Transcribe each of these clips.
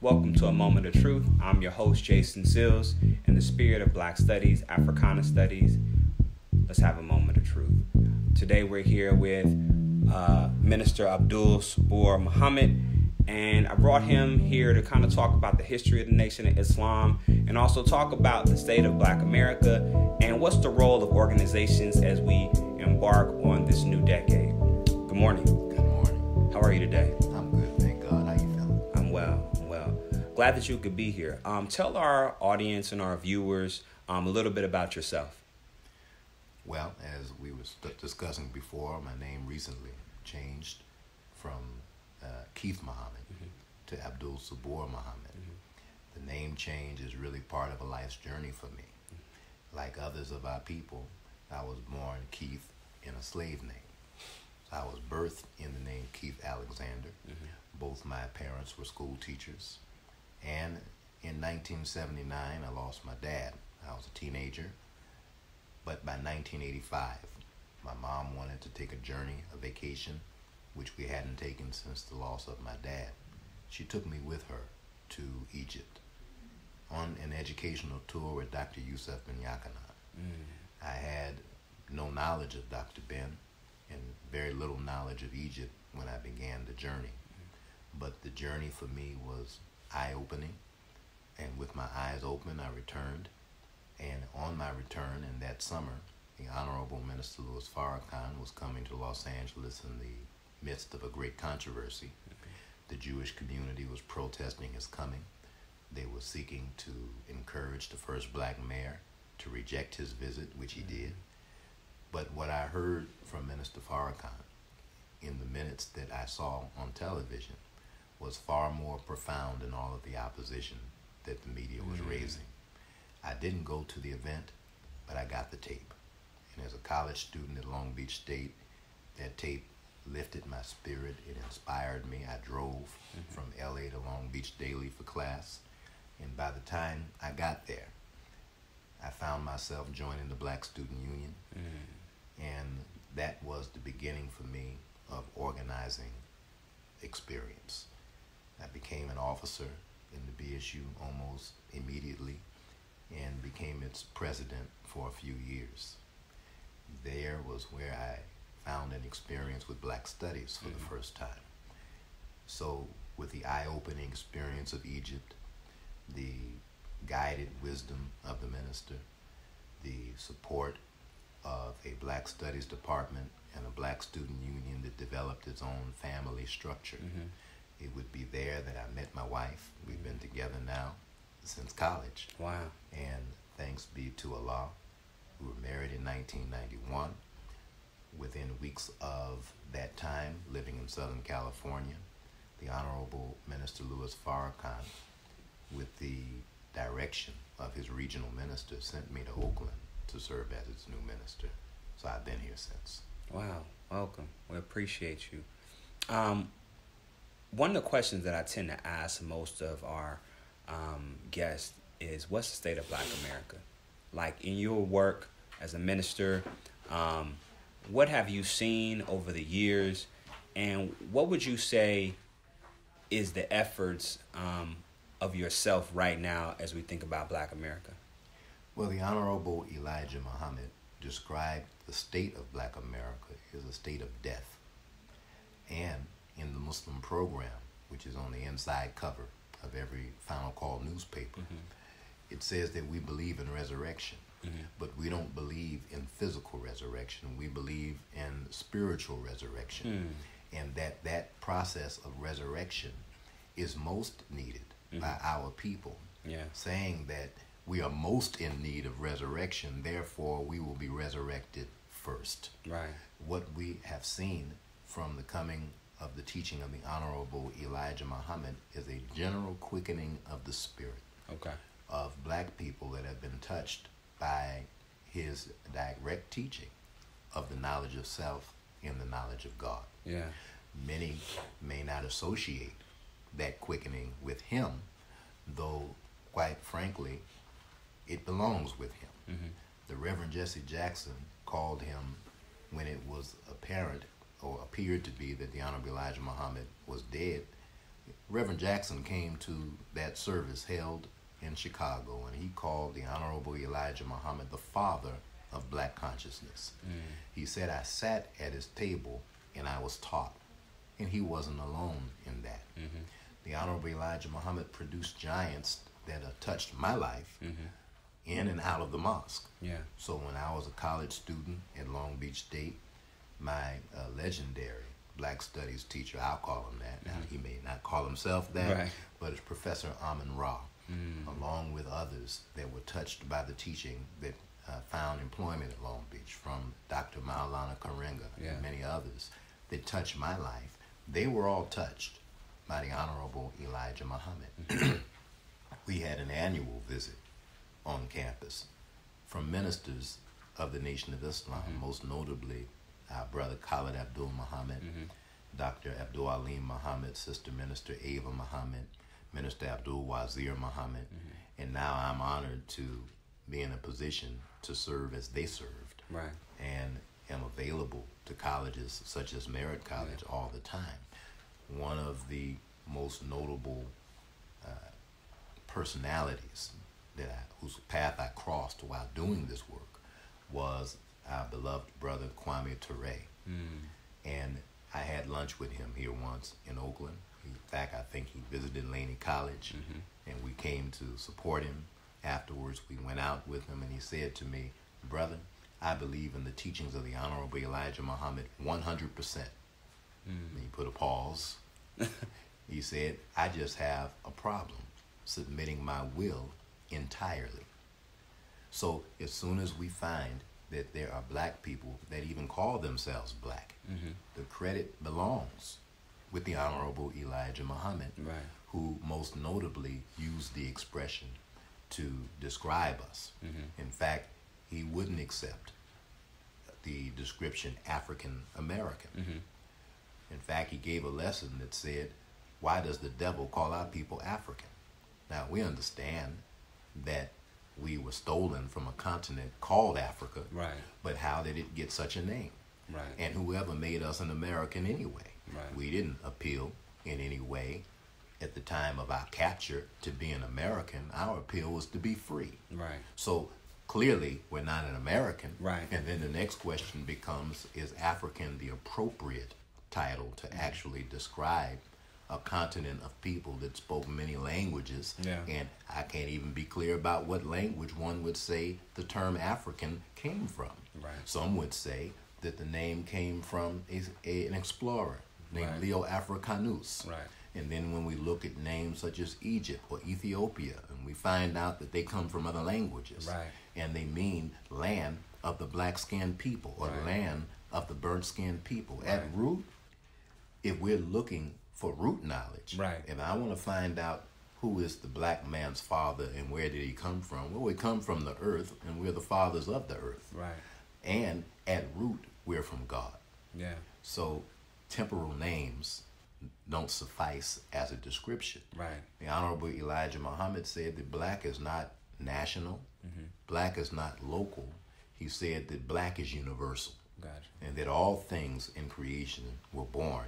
Welcome to A Moment of Truth. I'm your host, Jason Sills. In the spirit of Black Studies, Africana Studies, let's have a moment of truth. Today we're here with Minister Abdul Sabur Muhammad, and I brought him here to kind of talk about the history of the Nation of Islam and also talk about the state of Black America and what's the role of organizations as we embark on this new decade. Good morning. Good morning. How are you today? I'm good, thank God. How you feeling? I'm well. Glad that you could be here. Tell our audience and our viewers a little bit about yourself. Well, as we were discussing before, my name recently changed from Keith Muhammad to Abdul Sabur Muhammad. The name change is really part of a life's journey for me. Like others of our people, I was born Keith in a slave name. I was birthed in the name Keith Alexander. Both my parents were school teachers. And in 1979, I lost my dad. I was a teenager. But by 1985, my mom wanted to take a vacation, which we hadn't taken since the loss of my dad. She took me with her to Egypt on an educational tour with Dr. Yusuf bin Yakana. I had no knowledge of Dr. Ben and very little knowledge of Egypt when I began the journey. But the journey for me was eye-opening, and with my eyes open, I returned. And on my return in that summer, the Honorable Minister Louis Farrakhan was coming to Los Angeles in the midst of a great controversy. The Jewish community was protesting his coming. They were seeking to encourage the first black mayor to reject his visit, which he did. But what I heard from Minister Farrakhan in the minutes that I saw on television was far more profound than all of the opposition that the media was raising. I didn't go to the event, but I got the tape. And as a college student at Long Beach State, that tape lifted my spirit. It inspired me. I drove from LA to Long Beach daily for class. And by the time I got there, I found myself joining the Black Student Union. And that was the beginning for me of organizing experience. I became an officer in the BSU almost immediately and became its president for a few years. There was where I found an experience with Black studies for the first time. So with the eye-opening experience of Egypt, the guided wisdom of the minister, the support of a Black Studies department and a Black Student Union that developed its own family structure, it would be there that I met my wife. We've been together now since college. Wow. And thanks be to Allah, we were married in 1991. Within weeks of that time, living in Southern California, the Honorable Minister Louis Farrakhan, with the direction of his regional minister, sent me to Oakland to serve as its new minister. So I've been here since. Wow. Welcome. We appreciate you. One of the questions that I tend to ask most of our guests is, what's the state of Black America? Like, in your work as a minister, what have you seen over the years, and what would you say is the efforts of yourself right now as we think about Black America? Well, the Honorable Elijah Muhammad described the state of Black America as a state of death. And in the Muslim program, which is on the inside cover of every Final Call newspaper, it says that we believe in resurrection, but we don't believe in physical resurrection. We believe in spiritual resurrection, and that process of resurrection is most needed by our people, saying that we are most in need of resurrection, therefore we will be resurrected first. Right. What we have seen from the coming of the teaching of the Honorable Elijah Muhammad is a general quickening of the spirit of Black people that have been touched by his direct teaching of the knowledge of self and the knowledge of God. Yeah. Many may not associate that quickening with him, though, quite frankly, it belongs with him. The Reverend Jesse Jackson called him, when it was apparent or appeared to be that the Honorable Elijah Muhammad was dead, Reverend Jackson came to that service held in Chicago, and he called the Honorable Elijah Muhammad the father of black consciousness. He said, I sat at his table and I was taught, and he wasn't alone in that. The Honorable Elijah Muhammad produced giants that touched my life in and out of the mosque. Yeah. So when I was a college student at Long Beach State, my legendary Black Studies teacher, I'll call him that. Now, he may not call himself that, Right. but it's Professor Amin Ra, along with others that were touched by the teaching that found employment at Long Beach, from Dr. Maulana Karenga and many others that touched my life. They were all touched by the Honorable Elijah Muhammad. We had an annual visit on campus from ministers of the Nation of Islam, most notably our brother Khalid Abdul Muhammad, Dr. Abdul Alim Muhammad, Sister Minister Ava Muhammad, Minister Abdul Wazir Muhammad, and now I'm honored to be in a position to serve as they served, Right. and am available to colleges such as Merritt College all the time. One of the most notable personalities whose path I crossed while doing this work was our beloved brother Kwame Ture. And I had lunch with him here once in Oakland. In fact, I think he visited Laney College, and we came to support him. Afterwards, we went out with him, and he said to me, brother, I believe in the teachings of the Honorable Elijah Muhammad 100%. And he put a pause. He said, I just have a problem submitting my will entirely. So as soon as we find that there are black people that even call themselves black, the credit belongs with the Honorable Elijah Muhammad, Right. who most notably used the expression to describe us. In fact, he wouldn't accept the description African American. In fact, he gave a lesson that said, why does the devil call our people African? Now, we understand that we were stolen from a continent called Africa, Right. but how did it get such a name? Right. And whoever made us an American anyway? Right. We didn't appeal in any way at the time of our capture to be an American. Our appeal was to be free. Right. So clearly, we're not an American. Right. And then the next question becomes, is African the appropriate title to actually describe a continent of people that spoke many languages? Yeah. And I can't even be clear about what language one would say the term African came from. Right. Some would say that the name came from an explorer named Right. Leo Africanus. Right. And then when we look at names such as Egypt or Ethiopia, and we find out that they come from other languages, Right. and they mean land of the black-skinned people or Right. land of the burnt-skinned people. Right. At root, if we're looking for root knowledge, Right. and I want to find out who is the black man's father and where did he come from, well, we come from the earth, and we're the fathers of the earth. Right. And at root, we're from God. Yeah. So temporal names don't suffice as a description. Right. The Honorable Elijah Muhammad said that black is not national, black is not local. He said that black is universal, Gotcha. and that all things in creation were born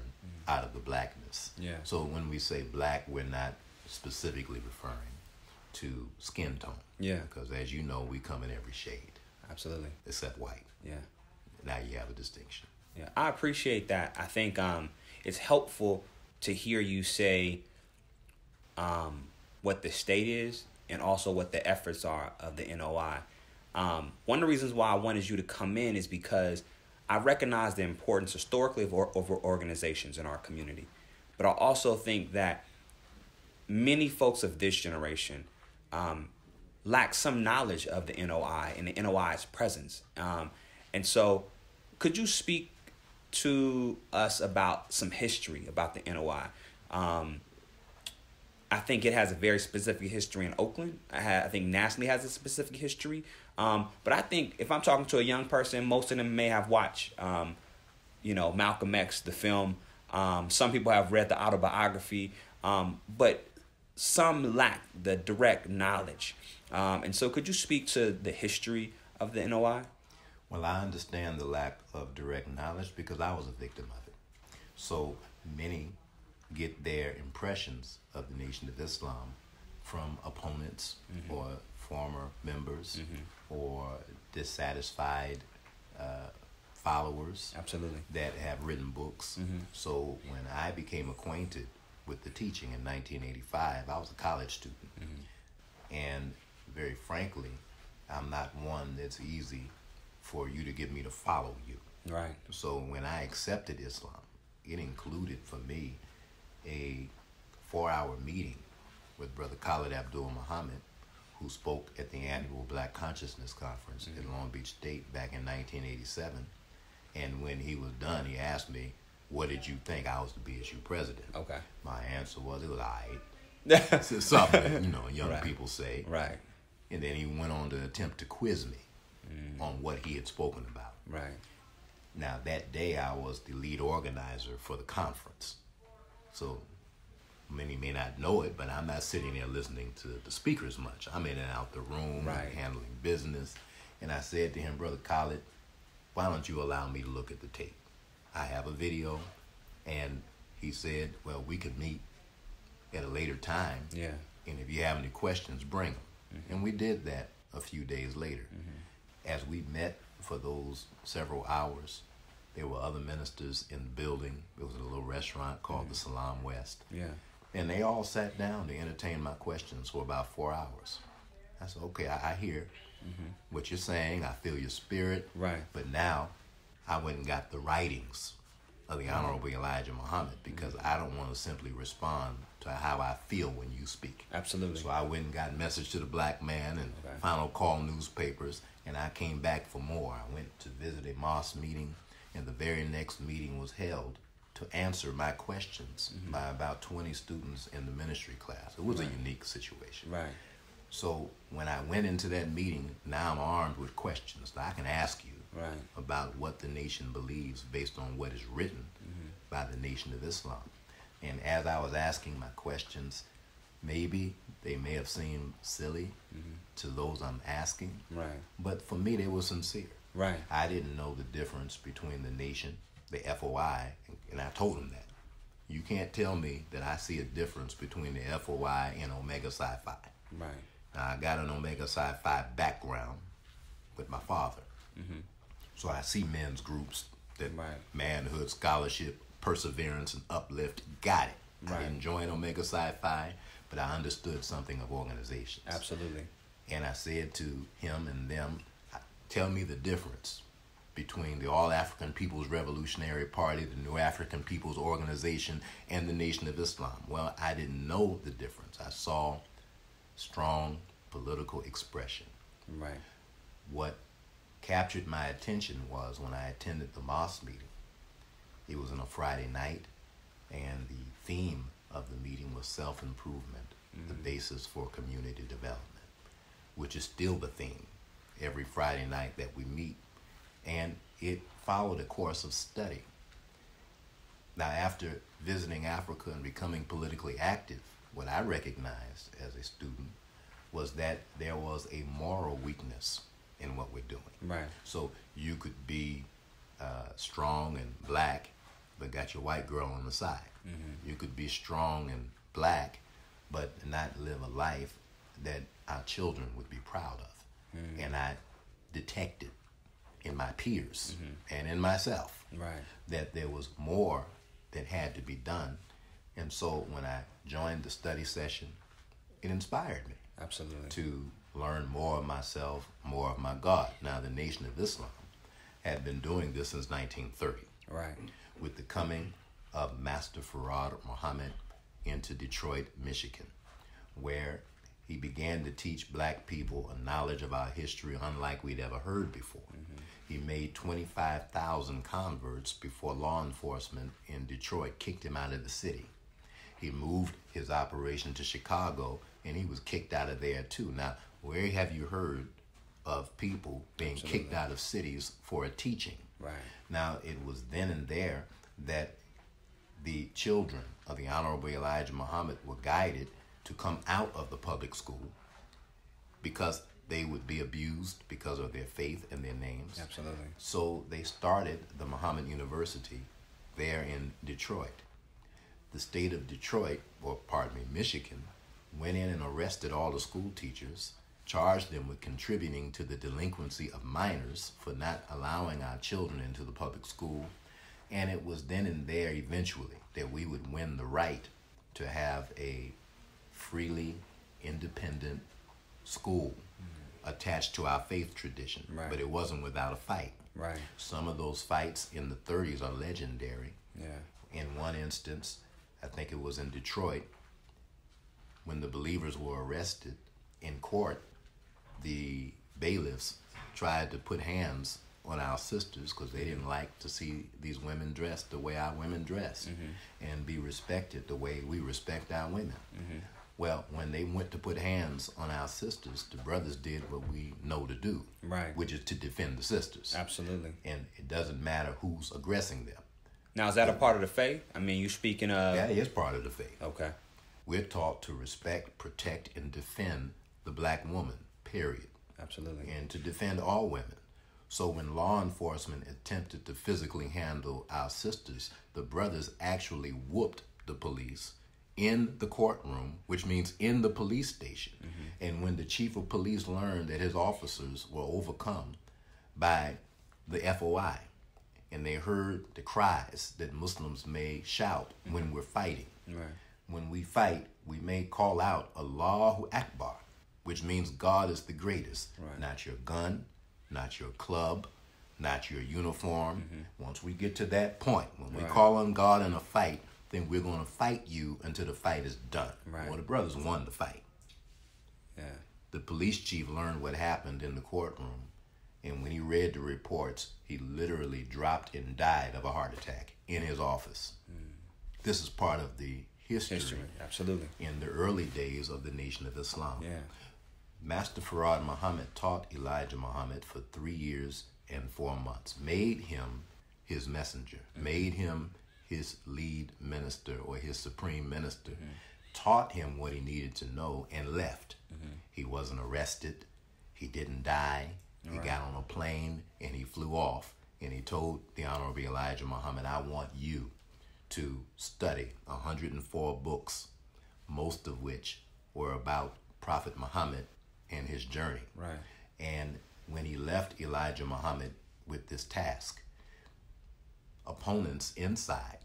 out of the blackness. Yeah. So when we say black, we're not specifically referring to skin tone. Yeah. Because as you know, we come in every shade Absolutely. except white. Yeah. Now you have a distinction. Yeah. I appreciate that. I think it's helpful to hear you say what the state is and also what the efforts are of the NOI. One of the reasons why I wanted you to come in is because I recognize the importance historically of organizations in our community. But I also think that many folks of this generation lack some knowledge of the NOI and the NOI's presence. And so could you speak to us about some history about the NOI? I think it has a very specific history in Oakland. I think nationally has a specific history. But I think if I'm talking to a young person, most of them may have watched, Malcolm X, the film. Some people have read the autobiography, but some lack the direct knowledge. And so could you speak to the history of the NOI? Well, I understand the lack of direct knowledge because I was a victim of it. So many get their impressions of the Nation of Islam from opponents or former members or dissatisfied followers. Absolutely. That have written books. So when I became acquainted with the teaching in 1985, I was a college student. And very frankly, I'm not one that's easy for you to get me to follow you. Right. So when I accepted Islam, it included for me a 4-hour meeting with Brother Khalid Abdul Muhammad, who spoke at the annual Black Consciousness Conference in Long Beach State back in 1987. And when he was done, he asked me, what did you think I was to be as your president? Okay. My answer was, it was all right. So something, young people say. Right. And then he went on to attempt to quiz me on what he had spoken about. Right. Now, that day, I was the lead organizer for the conference. So many may not know it, but I'm not sitting there listening to the speakers much. I'm in and out the room, handling business. And I said to him, Brother Khalid, why don't you allow me to look at the tape? I have a video. And he said, well, we could meet at a later time. Yeah. And if you have any questions, bring them. And we did that a few days later. As we met for those several hours, there were other ministers in the building. There was a little restaurant called the Salam West. Yeah. And they all sat down to entertain my questions for about 4 hours. I said, okay, I hear what you're saying. I feel your spirit. Right. But now I went and got the writings of the Honorable Elijah Muhammad, because I don't want to simply respond to how I feel when you speak. Absolutely. So I went and got Message to the Black Man and Final Call newspapers, and I came back for more. I went to visit a mosque meeting, and the very next meeting was held to answer my questions by about 20 students in the ministry class. It was a unique situation. Right. So when I went into that meeting, now I'm armed with questions that I can ask you about what the nation believes based on what is written by the Nation of Islam. And as I was asking my questions, maybe they may have seemed silly to those I'm asking, but for me they were sincere. Right. I didn't know the difference between the nation, the FOI, and I told him that. You can't tell me that I see a difference between the FOI and Omega Psi Phi. Right. Now, I got an Omega Psi Phi background with my father. So I see men's groups that manhood, scholarship, perseverance, and uplift, got it. I didn't join Omega Psi Phi, but I understood something of organizations. Absolutely. And I said to him and them, tell me the difference between the All African People's Revolutionary Party, the New African People's Organization, and the Nation of Islam. Well, I didn't know the difference. I saw strong political expression. Right. What captured my attention was when I attended the mosque meeting. It was on a Friday night, and the theme of the meeting was self-improvement, the basis for community development, which is still the theme every Friday night that we meet. And it followed a course of study. Now, after visiting Africa and becoming politically active, what I recognized as a student was that there was a moral weakness in what we're doing. Right. So you could be strong and black, but got your white girl on the side. You could be strong and black, but not live a life that our children would be proud of. And I detected in my peers and in myself that there was more that had to be done. And so when I joined the study session, it inspired me. Absolutely. To learn more of myself, more of my God. Now, the Nation of Islam had been doing this since 1930. Right. With the coming of Master Farad Muhammad into Detroit, Michigan, where he began to teach black people a knowledge of our history unlike we'd ever heard before. He made 25,000 converts before law enforcement in Detroit kicked him out of the city. He moved his operation to Chicago, and he was kicked out of there too. Now, where have you heard of people being kicked out of cities for a teaching? Right. Now, it was then and there that the children of the Honorable Elijah Muhammad were guided to come out of the public school because they would be abused because of their faith and their names. Absolutely. So they started the Muhammad University there in Detroit. the state of Detroit, or pardon me, Michigan, went in and arrested all the school teachers, charged them with contributing to the delinquency of minors for not allowing our children into the public school. And it was then and there eventually that we would win the right to have a freely independent school attached to our faith tradition. Right. But it wasn't without a fight. Right. Some of those fights in the 30s are legendary. Yeah. In one instance, I think it was in Detroit, when the believers were arrested in court, the bailiffs tried to put hands on our sisters because they didn't like to see these women dressed the way our women dress and be respected the way we respect our women. Well, when they went to put hands on our sisters, the brothers did what we know to do, Right. which is to defend the sisters. Absolutely. And it doesn't matter who's aggressing them. Now, is that a part of the faith? I mean, you speaking of... That is part of the faith. Okay. We're taught to respect, protect, and defend the black woman, period. Absolutely. And to defend all women. So when law enforcement attempted to physically handle our sisters, the brothers actually whooped the police in the courtroom, which means in the police station. And when the chief of police learned that his officers were overcome by the FOI, and they heard the cries that Muslims may shout when we're fighting. Right. When we fight, we may call out Allahu Akbar, which means God is the greatest. Right. Not your gun, not your club, not your uniform. Once we get to that point, when we Right. call on God in a fight, then we're going to fight you until the fight is done. Right. Well, the brothers won the fight. Yeah. The police chief learned what happened in the courtroom, and when he read the reports, he literally dropped and died of a heart attack in his office. This is part of the history Absolutely. in the early days of the Nation of Islam. Yeah. Master Farad Muhammad taught Elijah Muhammad for 3 years and 4 months, made him his messenger, made him his lead minister or his supreme minister, taught him what he needed to know, and left. He wasn't arrested. He didn't die. He got on a plane and he flew off, and he told the Honorable Elijah Muhammad, I want you to study 104 books, most of which were about Prophet Muhammad and his journey. Right. And when he left Elijah Muhammad with this task, opponents inside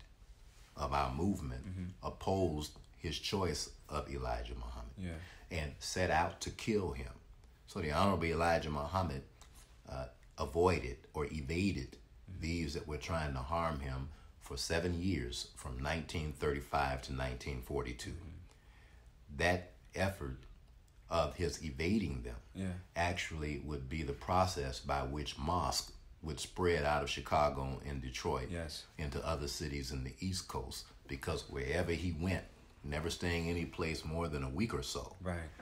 of our movement opposed his choice of Elijah Muhammad and set out to kill him. So the Honorable Elijah Muhammad avoided or evaded these that were trying to harm him for 7 years, from 1935 to 1942. That effort of his evading them actually would be the process by which Mosque would spread out of Chicago and Detroit into other cities in the East Coast, because wherever he went, never staying any place more than a week or so,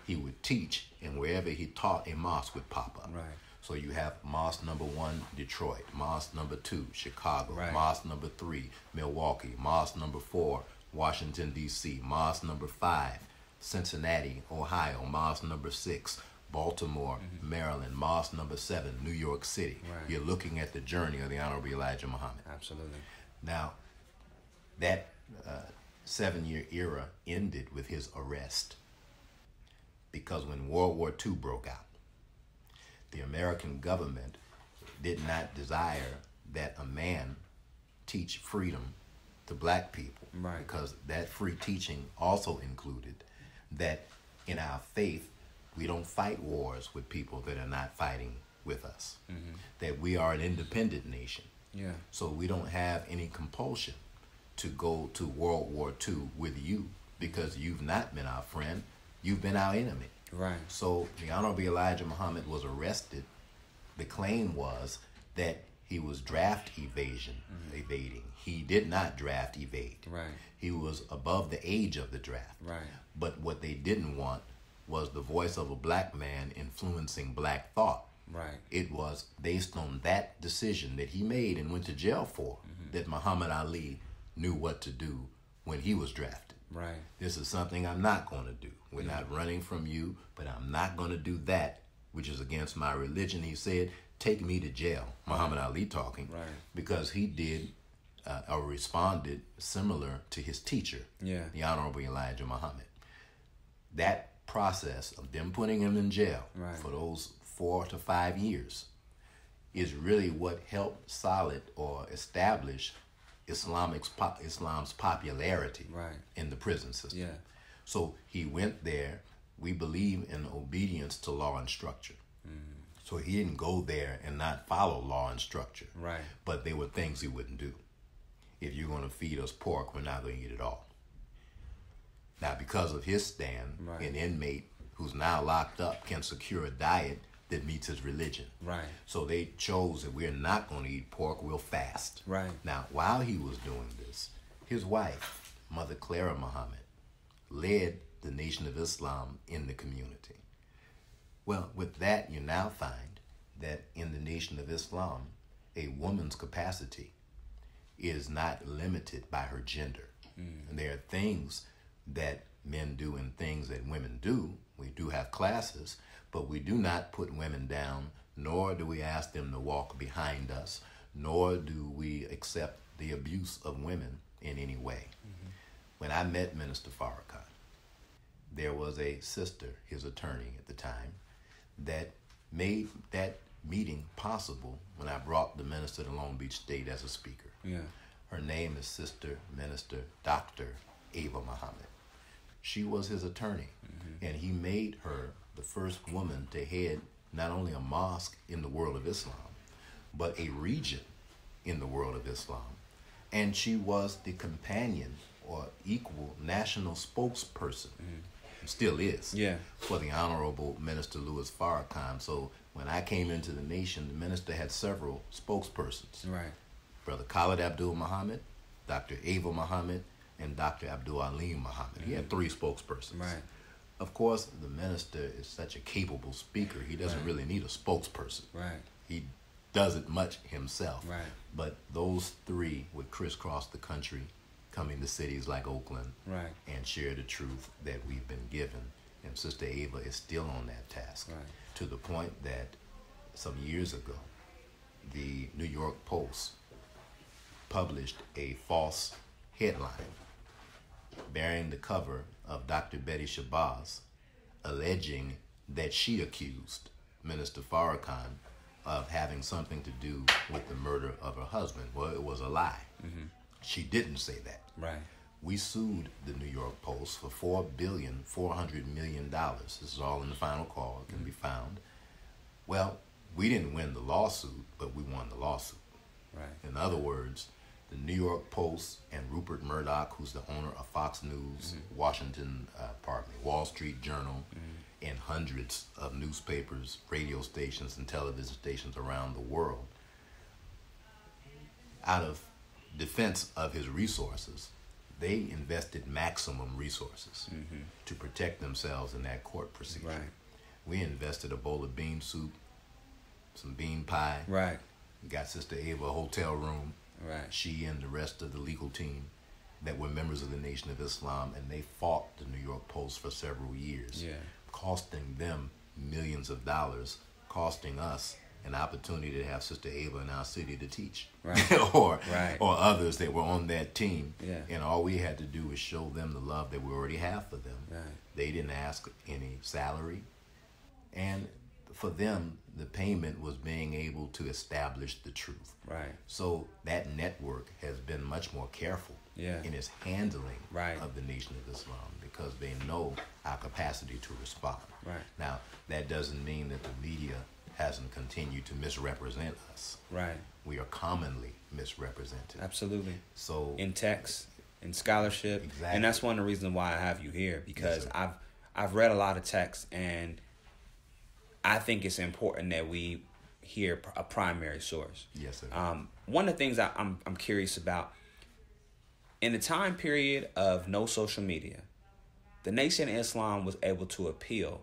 he would teach, and wherever he taught, a mosque would pop up. Right. So you have Mosque number 1, Detroit, Mosque number 2, Chicago, Mosque number 3, Milwaukee, Mosque number 4, Washington, D.C., Mosque number 5, Cincinnati, Ohio, Mosque number 6, Baltimore, Maryland, Mosque number 7, New York City. You're looking at the journey of the Honorable Elijah Muhammad. Absolutely. Now, that 7-year era ended with his arrest, because when World War II broke out, the American government did not desire that a man teach freedom to black people, because that free teaching also included that in our faith, we don't fight wars with people that are not fighting with us, that we are an independent nation. So we don't have any compulsion to go to World War II with you, because you've not been our friend, you've been our enemy. So the Honorable Elijah Muhammad was arrested. The claim was that he was draft evading. He did not draft evade. He was above the age of the draft. But what they didn't want was the voice of a black man influencing black thought. It was based on that decision that he made and went to jail for, that Muhammad Ali knew what to do when he was drafted. This is something I'm not going to do. We're not running from you, but I'm not going to do that, which is against my religion. He said, take me to jail, Muhammad Ali talking, because he did or responded similar to his teacher, Yeah. the Honorable Elijah Muhammad. That process of them putting him in jail Right. for those 4 to 5 years is really what helped solid or establish Islam's popularity Right. in the prison system. Yeah. So he went there. We believe in obedience to law and structure. So he didn't go there and not follow law and structure. Right. But there were things he wouldn't do. If you're going to feed us pork, we're not going to eat it all. Now, because of his stand, Right. an inmate who's now locked up can secure a diet that meets his religion. Right. So they chose that we're not going to eat pork, we'll fast. Right. Now, while he was doing this, his wife, Mother Clara Muhammad, led the Nation of Islam in the community. Well, with that, you now find that in the Nation of Islam, a woman's capacity is not limited by her gender. And there are things that men do and things that women do. We do have classes, but we do not put women down, nor do we ask them to walk behind us, nor do we accept the abuse of women in any way. When I met Minister Farrakhan, there was a sister, his attorney at the time, that made that meeting possible when I brought the minister to Long Beach State as a speaker. Yeah. Her name is Sister Minister Dr. Ava Muhammad. She was his attorney, and he made her the first woman to head not only a mosque in the world of Islam, but a region in the world of Islam. And she was the companion or equal national spokesperson, still is, Yeah. for the Honorable Minister Louis Farrakhan. So when I came into the nation, the minister had several spokespersons. Right. Brother Khalid Abdul Muhammad, Dr. Ava Muhammad, and Dr. Abdul Alim Muhammad. He had 3 spokespersons. Right. Of course, the minister is such a capable speaker, he doesn't really need a spokesperson. Right. He does it much himself. Right. But those 3 would crisscross the country, coming to cities like Oakland, Right. and share the truth that we've been given. And Sister Ava is still on that task, Right. to the point that some years ago, the New York Post published a false headline bearing the cover of Dr. Betty Shabazz, alleging that she accused Minister Farrakhan of having something to do with the murder of her husband. Well, it was a lie. She didn't say that. Right. We sued the New York Post for $4.4 billion. This is all in the final call. It can be found. Well, we didn't win the lawsuit, but we won the lawsuit. Right. In other words, the New York Post and Rupert Murdoch, who's the owner of Fox News, Wall Street Journal, and hundreds of newspapers, radio stations, and television stations around the world, out of defense of his resources, they invested maximum resources to protect themselves in that court procedure. Right. We invested a bowl of bean soup, some bean pie. Right. Got Sister Ava a hotel room. Right. She and the rest of the legal team that were members of the Nation of Islam, and they fought the New York Post for several years, Yeah. costing them millions of dollars, costing us an opportunity to have Sister Ava in our city to teach, Right. or Right. or others that were on that team. Yeah. And all we had to do was show them the love that we already have for them. Right. They didn't ask any salary, and for them, the payment was being able to establish the truth. Right. So that network has been much more careful Yeah. in its handling Right. of the Nation of Islam, because they know our capacity to respond. Right. Now, that doesn't mean that the media hasn't continued to misrepresent us. Right. We are commonly misrepresented. Absolutely. So In text, in scholarship, Exactly. and that's one of the reasons why I have you here, because Yes, sir. I've read a lot of texts, and I think it's important that we hear a primary source. Yes, sir. One of the things I'm curious about, in the time period of no social media, the Nation of Islam was able to appeal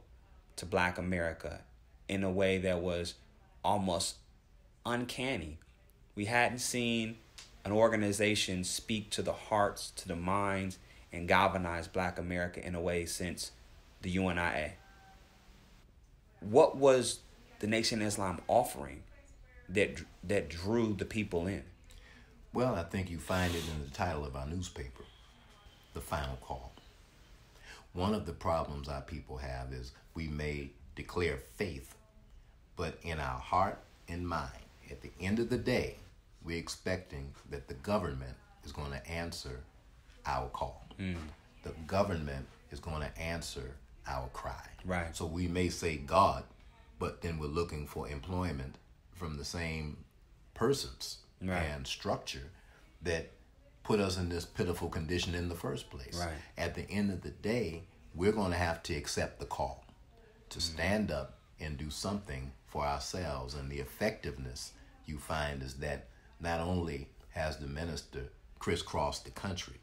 to Black America in a way that was almost uncanny. We hadn't seen an organization speak to the hearts, to the minds, and galvanize Black America in a way since the UNIA. What was the Nation of Islam offering that drew the people in? Well, I think you find it in the title of our newspaper, The Final Call. One of the problems our people have is we may declare faith, but in our heart and mind, at the end of the day, we're expecting that the government is going to answer our call. The government is going to answer our cry. Right. So we may say God, but then we're looking for employment from the same persons and structure that put us in this pitiful condition in the first place. Right. At the end of the day, we're going to have to accept the call to stand up and do something for ourselves. And the effectiveness you find is that not only has the minister crisscrossed the country,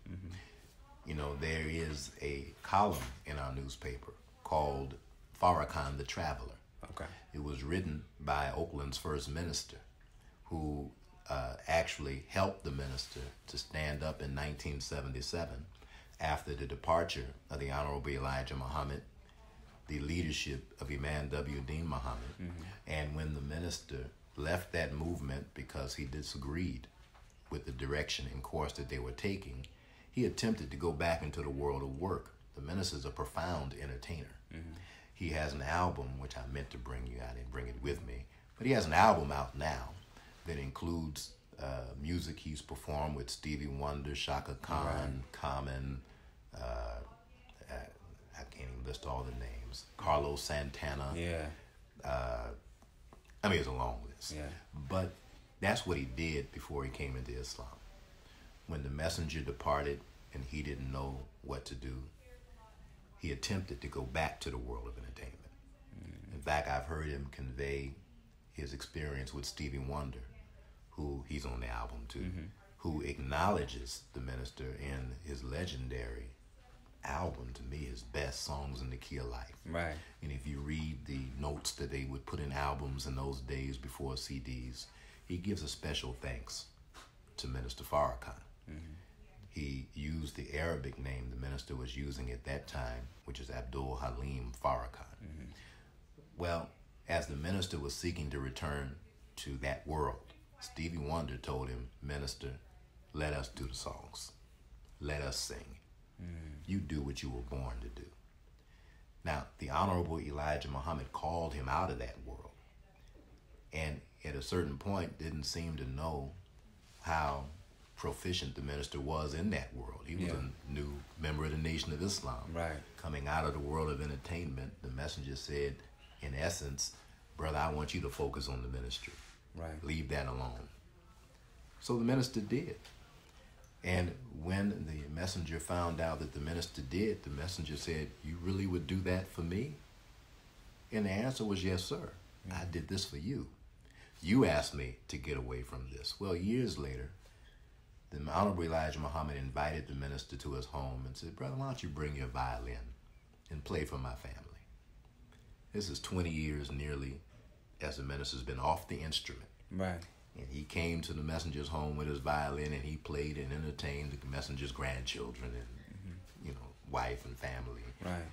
you know, there is a column in our newspaper called Farrakhan the Traveler. Okay. It was written by Oakland's first minister, who actually helped the minister to stand up in 1977 after the departure of the Honorable Elijah Muhammad, the leadership of Imam W. Dean Muhammad, and when the minister left that movement because he disagreed with the direction and course that they were taking, he attempted to go back into the world of work. The minister is a profound entertainer. He has an album, which I meant to bring you. I didn't bring it with me. But he has an album out now that includes music he's performed with Stevie Wonder, Shaka Khan, Common, I can't even list all the names, Carlos Santana. I mean, it's a long list. But that's what he did before he came into Islam. When the messenger departed and he didn't know what to do, he attempted to go back to the world of entertainment. In fact, I've heard him convey his experience with Stevie Wonder, who he's on the album too, who acknowledges the minister in his legendary album, to me, his best Songs in the Key of Life. Right. And if you read the notes that they would put in albums in those days before CDs, he gives a special thanks to Minister Farrakhan. He used the Arabic name the minister was using at that time, which is Abdul Halim Farrakhan. Well, as the minister was seeking to return to that world, Stevie Wonder told him, "Minister, let us do the songs. Let us sing. You do what you were born to do." Now, the Honorable Elijah Muhammad called him out of that world, and at a certain point didn't seem to know how proficient the minister was in that world. He was a new member of the Nation of Islam. Right. Coming out of the world of entertainment, the messenger said, in essence, "Brother, I want you to focus on the ministry. Right. Leave that alone." So the minister did. And when the messenger found out that the minister did, the messenger said, "You really would do that for me?" And the answer was, "Yes, sir. I did this for you. You asked me to get away from this." Well, years later, the Honorable Elijah Muhammad invited the minister to his home and said, "Brother, why don't you bring your violin and play for my family?" This is 20 years nearly as the minister's been off the instrument. Right. And he came to the messenger's home with his violin, and he played and entertained the messenger's grandchildren and, wife and family. Right.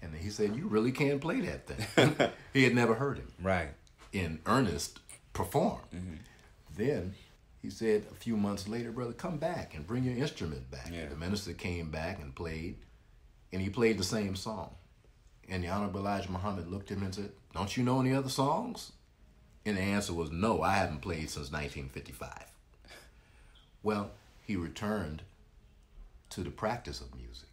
And he said, "You really can play that thing." He had never heard him Right. in earnest perform. Then he said a few months later, "Brother, come back and bring your instrument back." Yeah. The minister came back and he played the same song. And the Honorable Elijah Muhammad looked at him and said, "Don't you know any other songs?" And the answer was, "No, I haven't played since 1955. Well, he returned to the practice of music.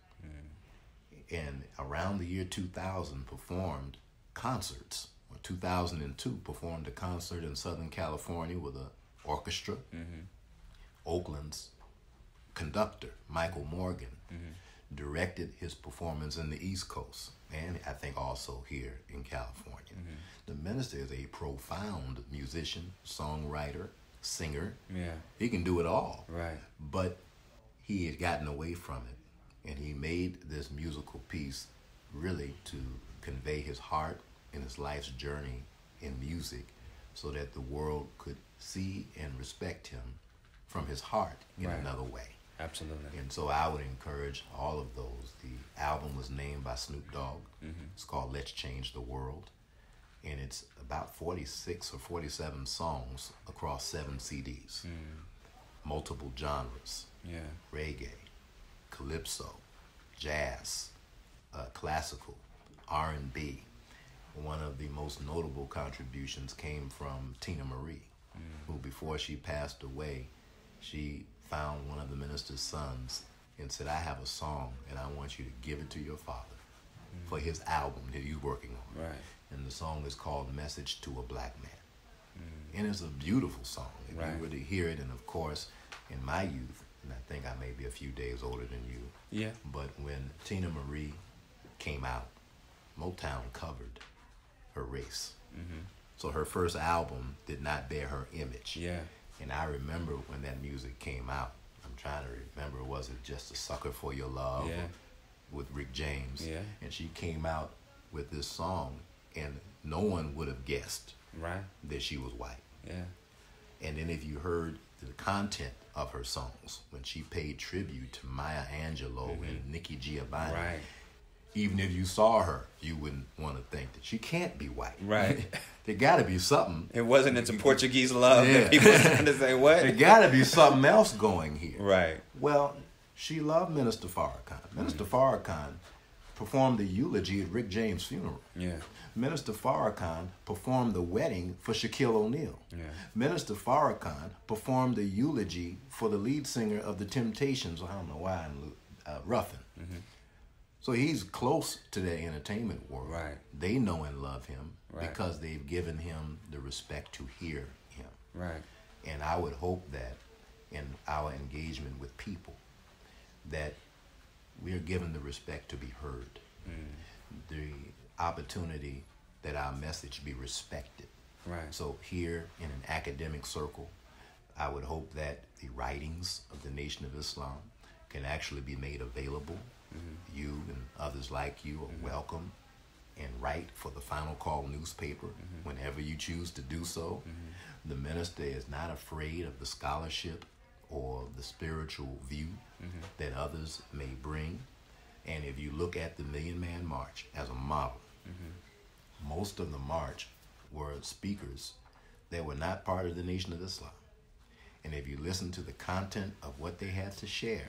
And around the year 2000 performed concerts. Or 2002 performed a concert in Southern California with an orchestra. Oakland's conductor, Michael Morgan, directed his performance in the East Coast, and I think also here in California. The minister is a profound musician, songwriter, singer. Yeah. He can do it all. Right. But he had gotten away from it, and he made this musical piece really to convey his heart and his life's journey in music so that the world could see and respect him from his heart in another way. Absolutely. And so I would encourage all of those. The album was named by Snoop Dogg. It's called Let's Change the World. And it's about 46 or 47 songs across 7 CDs. multiple genres. Yeah. Reggae, calypso, jazz, classical, R&B. One of the most notable contributions came from Tina Marie, who before she passed away, she found one of the minister's sons and said, I have a song and I want you to give it to your father for his album that he's working on. Right. And the song is called Message to a Black Man. And it's a beautiful song. If you were to hear it, and of course, in my youth, and I think I may be a few days older than you, Yeah. but when Tina Marie came out, Motown covered her race. So her first album did not bear her image. Yeah. And I remember when that music came out, I'm trying to remember, was it Just a Sucker for Your Love? Yeah. With Rick James. Yeah. And she came out with this song, and no one would have guessed Right. that she was white. Yeah. And then if you heard the content of her songs, when she paid tribute to Maya Angelou and Nikki Giovanni, Right. even if you saw her, you wouldn't want to think that she can't be white. Right. There got to be something. It wasn't into Portuguese love Yeah. that people were trying to say, what? There got to be something else going here. Right. Well, she loved Minister Farrakhan. Minister Farrakhan performed the eulogy at Rick James' funeral. Yeah. Minister Farrakhan performed the wedding for Shaquille O'Neal. Yeah. Minister Farrakhan performed the eulogy for the lead singer of the Temptations, I don't know why, Ruffin. So he's close to the entertainment world. Right. They know and love him Right. because they've given him the respect to hear him. Right. And I would hope that in our engagement with people, that we're given the respect to be heard, the opportunity that our message be respected. Right. So here in an academic circle, I would hope that the writings of the Nation of Islam can actually be made available. You and others like you are welcome, and write for the Final Call newspaper whenever you choose to do so. The minister is not afraid of the scholarship or the spiritual view that others may bring. And if you look at the Million Man March as a model, most of the march were speakers that were not part of the Nation of Islam. And if you listen to the content of what they had to share,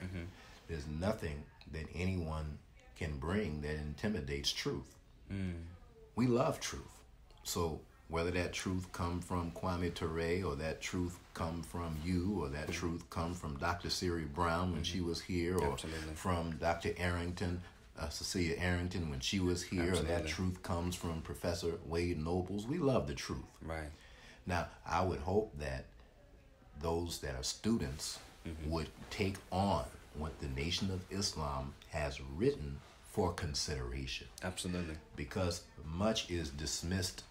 there's nothing that anyone can bring that intimidates truth. We love truth. So whether that truth come from Kwame Ture, or that truth come from you, or that truth come from Dr. Siri Brown when she was here, or from Dr. Arrington, Cecilia Arrington when she was here, or that truth comes from Professor Wade Nobles, we love the truth. Right. Now, I would hope that those that are students would take on what the Nation of Islam has written for consideration. Absolutely. Because much is dismissed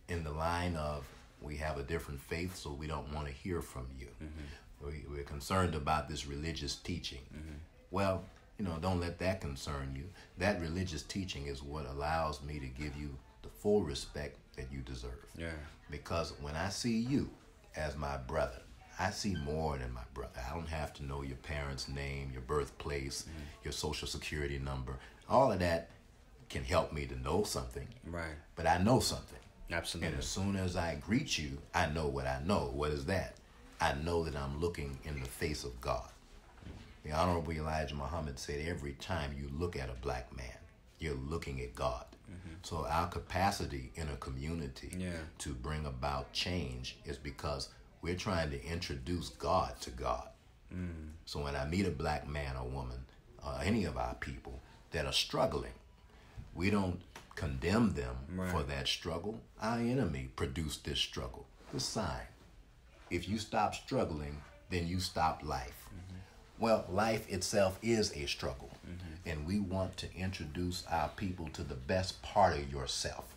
in the line of, we have a different faith, so we don't want to hear from you. We're concerned about this religious teaching. Well, don't let that concern you. That religious teaching is what allows me to give you the full respect that you deserve. Yeah. Because when I see you as my brother, I see more than my brother. I don't have to know your parents' name, your birthplace, your social security number. All of that can help me to know something. Right. But I know something. Absolutely. And as soon as I greet you, I know what I know. What is that? I know that I'm looking in the face of God. The Honorable Elijah Muhammad said, every time you look at a black man, you're looking at God. So our capacity in a community to bring about change is because we're trying to introduce God to God. So when I meet a black man or woman, any of our people that are struggling, we don't condemn them for that struggle. Our enemy produced this struggle. The sign. If you stop struggling, then you stop life. Well, life itself is a struggle. And we want to introduce our people to the best part of yourself.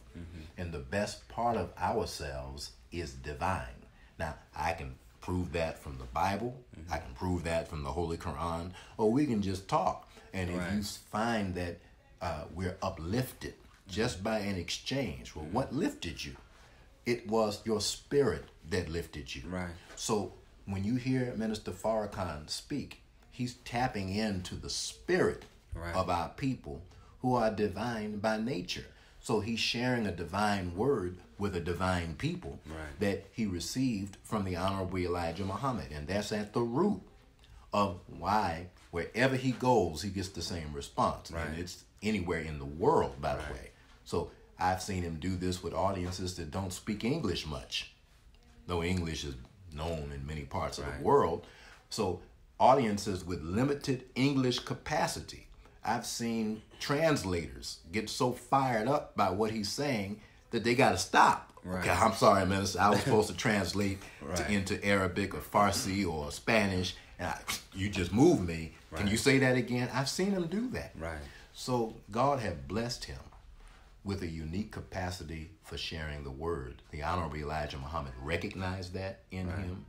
And the best part of ourselves is divine. Now, I can prove that from the Bible. I can prove that from the Holy Quran. Or we can just talk. And if you find that we're uplifted just by an exchange, well, what lifted you? It was your spirit that lifted you. Right. So when you hear Minister Farrakhan speak, he's tapping into the spirit of our people who are divine by nature. So he's sharing a divine word with a divine people that he received from the Honorable Elijah Muhammad. And that's at the root of why wherever he goes, he gets the same response. And it's anywhere in the world, by the way. So I've seen him do this with audiences that don't speak English much, though English is known in many parts of the world. So audiences with limited English capacity. I've seen translators get so fired up by what he's saying that they got to stop. Okay, I'm sorry, Minister. I was supposed to translate into Arabic or Farsi or Spanish, and you just moved me. Can you say that again? I've seen him do that. So God had blessed him with a unique capacity for sharing the word. The Honorable Elijah Muhammad recognized that in him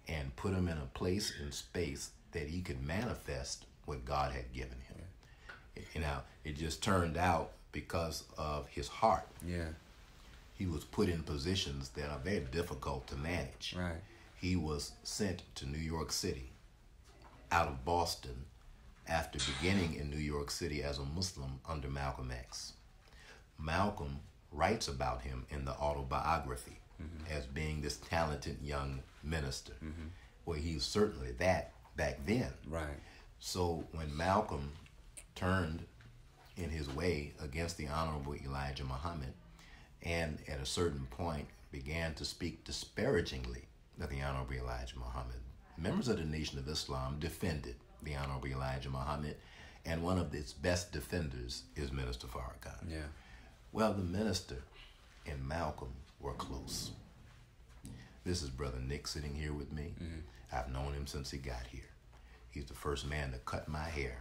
and put him in a place and space that he could manifest what God had given him. You know, it just turned out because of his heart. He was put in positions that are very difficult to manage. He was sent to New York City out of Boston after beginning in New York City as a Muslim under Malcolm X. Malcolm writes about him in the autobiography as being this talented young minister. Well, he was certainly that back then. So when Malcolm turned in his way against the Honorable Elijah Muhammad and at a certain point began to speak disparagingly of the Honorable Elijah Muhammad, members of the Nation of Islam defended the Honorable Elijah Muhammad, and one of its best defenders is Minister Farrakhan. Well, the minister and Malcolm were close. This is Brother Nick sitting here with me. I've known him since he got here. He's the first man to cut my hair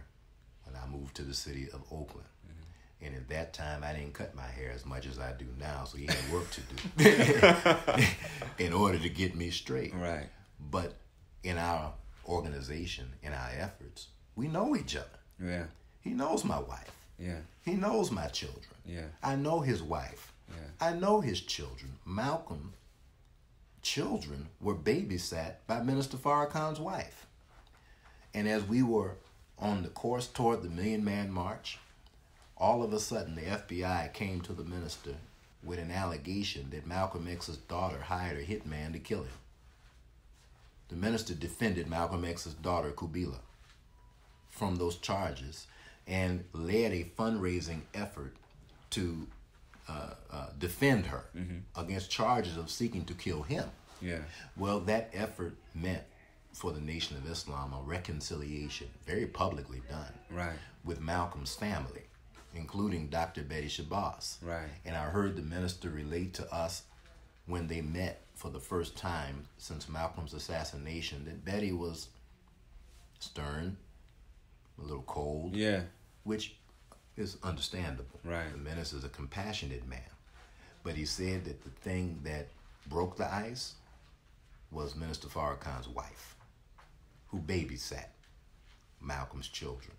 when I moved to the city of Oakland. And at that time, I didn't cut my hair as much as I do now, so he had work to do in order to get me straight. But in our organization, in our efforts, we know each other. He knows my wife. He knows my children. I know his wife. I know his children. Malcolm's children were babysat by Minister Farrakhan's wife. And as we were on the course toward the Million Man March, all of a sudden the FBI came to the minister with an allegation that Malcolm X's daughter hired a hitman to kill him. The minister defended Malcolm X's daughter, Kubila, from those charges and led a fundraising effort to defend her against charges of seeking to kill him. Well, that effort meant for the Nation of Islam a reconciliation, very publicly done, with Malcolm's family, including Dr. Betty Shabazz. And I heard the minister relate to us when they met for the first time since Malcolm's assassination that Betty was stern, a little cold, which is understandable. The minister is a compassionate man. But he said that the thing that broke the ice was Minister Farrakhan's wife, who babysat Malcolm's children.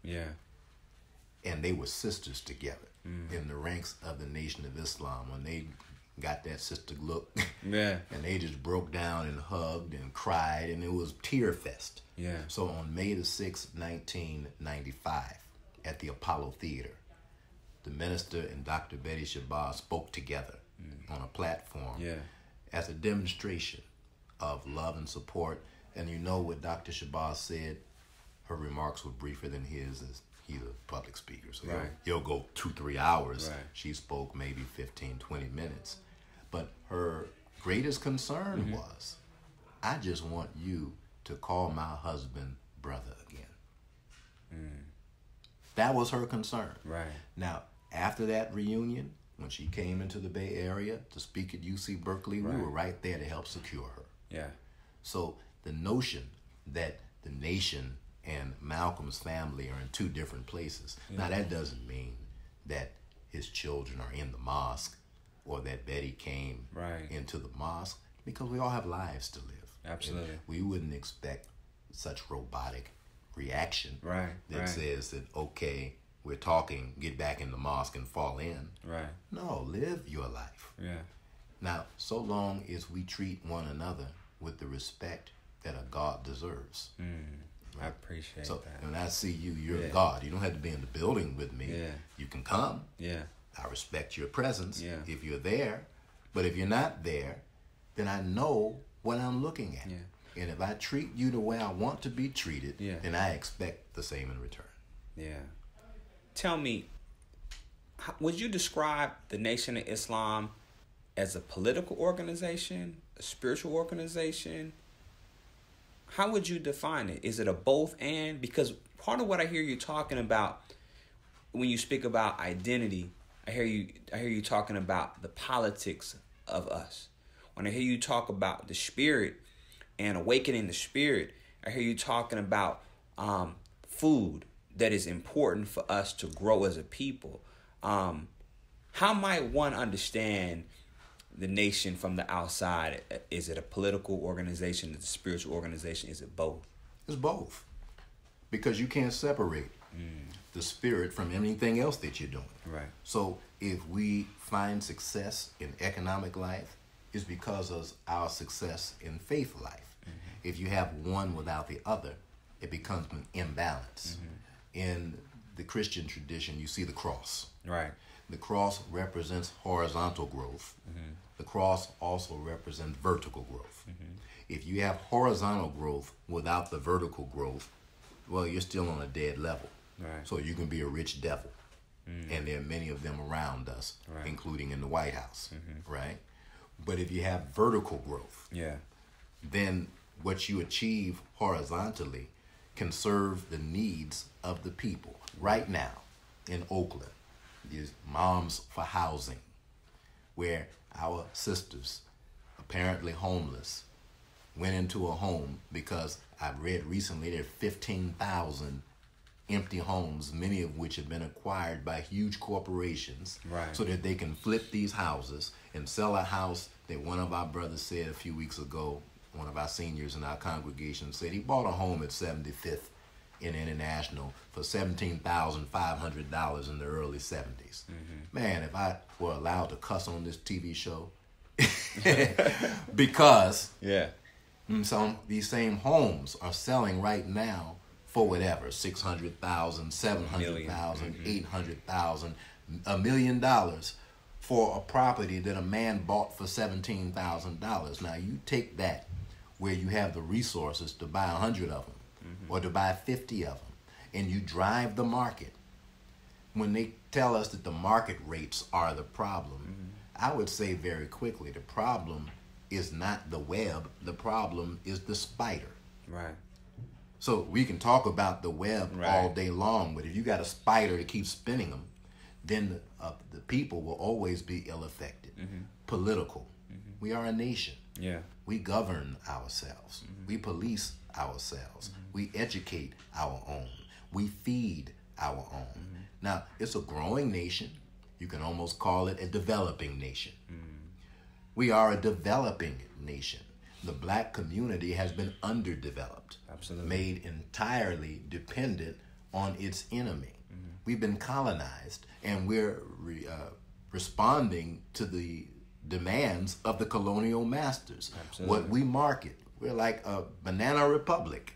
And they were sisters together in the ranks of the Nation of Islam. When they got that sister look, and they just broke down and hugged and cried, and it was tear fest. So on May the 6th, 1995, at the Apollo Theater, the minister and Dr. Betty Shabazz spoke together on a platform as a demonstration of love and support. And you know what Dr. Shabazz said? Her remarks were briefer than his, as he's a public speaker. So he'll go 2-3 hours. She spoke maybe 15-20 minutes. But her greatest concern was, I just want you to call my husband brother again. That was her concern. Now, after that reunion, when she came into the Bay Area to speak at UC Berkeley, we were right there to help secure her. So the notion that the nation and Malcolm's family are in two different places. Now, that doesn't mean that his children are in the mosque or that Betty came into the mosque, because we all have lives to live. Absolutely. And we wouldn't expect such robotic reaction that says that, okay, we're talking, get back in the mosque and fall in. No, live your life. Now, so long as we treat one another with the respect that a God deserves. I appreciate so that. When I see you, you're a God. You don't have to be in the building with me. You can come. I respect your presence if you're there, but if you're not there, then I know what I'm looking at. Yeah. And if I treat you the way I want to be treated, then I expect the same in return. Yeah. Tell me, would you describe the Nation of Islam as a political organization, a spiritual organization? How would you define it? Is it a both and? Because part of what I hear you talking about when you speak about identity, I hear you talking about the politics of us. When I hear you talk about the spirit and awakening the spirit, I hear you talking about food that is important for us to grow as a people. How might one understand the nation from the outside? Is it a political organization? Is it a spiritual organization? Is it both? It's both. Because you can't separate the spirit from anything else that you're doing. Right. So if we find success in economic life, it's because of our success in faith life. Mm-hmm. If you have one without the other, it becomes an imbalance. Mm-hmm. In the Christian tradition, you see the cross. Right. The cross represents horizontal growth. Mm-hmm. The cross also represents vertical growth. Mm-hmm. If you have horizontal growth without the vertical growth, well, you're still on a dead level. Right. So you can be a rich devil. And there are many of them around us, including in the White House, right? But if you have vertical growth, then what you achieve horizontally can serve the needs of the people. Right now, in Oakland, there's Moms for Housing, where our sisters, apparently homeless, went into a home because I've read recently there are 15,000 empty homes, many of which have been acquired by huge corporations, so that they can flip these houses and sell a house that one of our brothers said a few weeks ago, one of our seniors in our congregation said he bought a home at 75th in International for $17,500 in the early 70s. Man, if I were allowed to cuss on this TV show, because some these same homes are selling right now for whatever, $600,000, $700,000, $800,000, $1 million for a property that a man bought for $17,000. Now you take that where you have the resources to buy 100 of them or to buy 50 of them, and you drive the market. When they tell us that the market rates are the problem, I would say very quickly the problem is not the web, the problem is the spider. Right. So we can talk about the web all day long, but if you got a spider to keep spinning them, then the people will always be ill-affected. Political. We are a nation. Yeah. We govern ourselves. We police ourselves. We educate our own. We feed our own. Now, it's a growing nation. You can almost call it a developing nation. We are a developing nation. The black community has been underdeveloped, made entirely dependent on its enemy. We've been colonized, and we're responding to the demands of the colonial masters. What we market, we're like a banana republic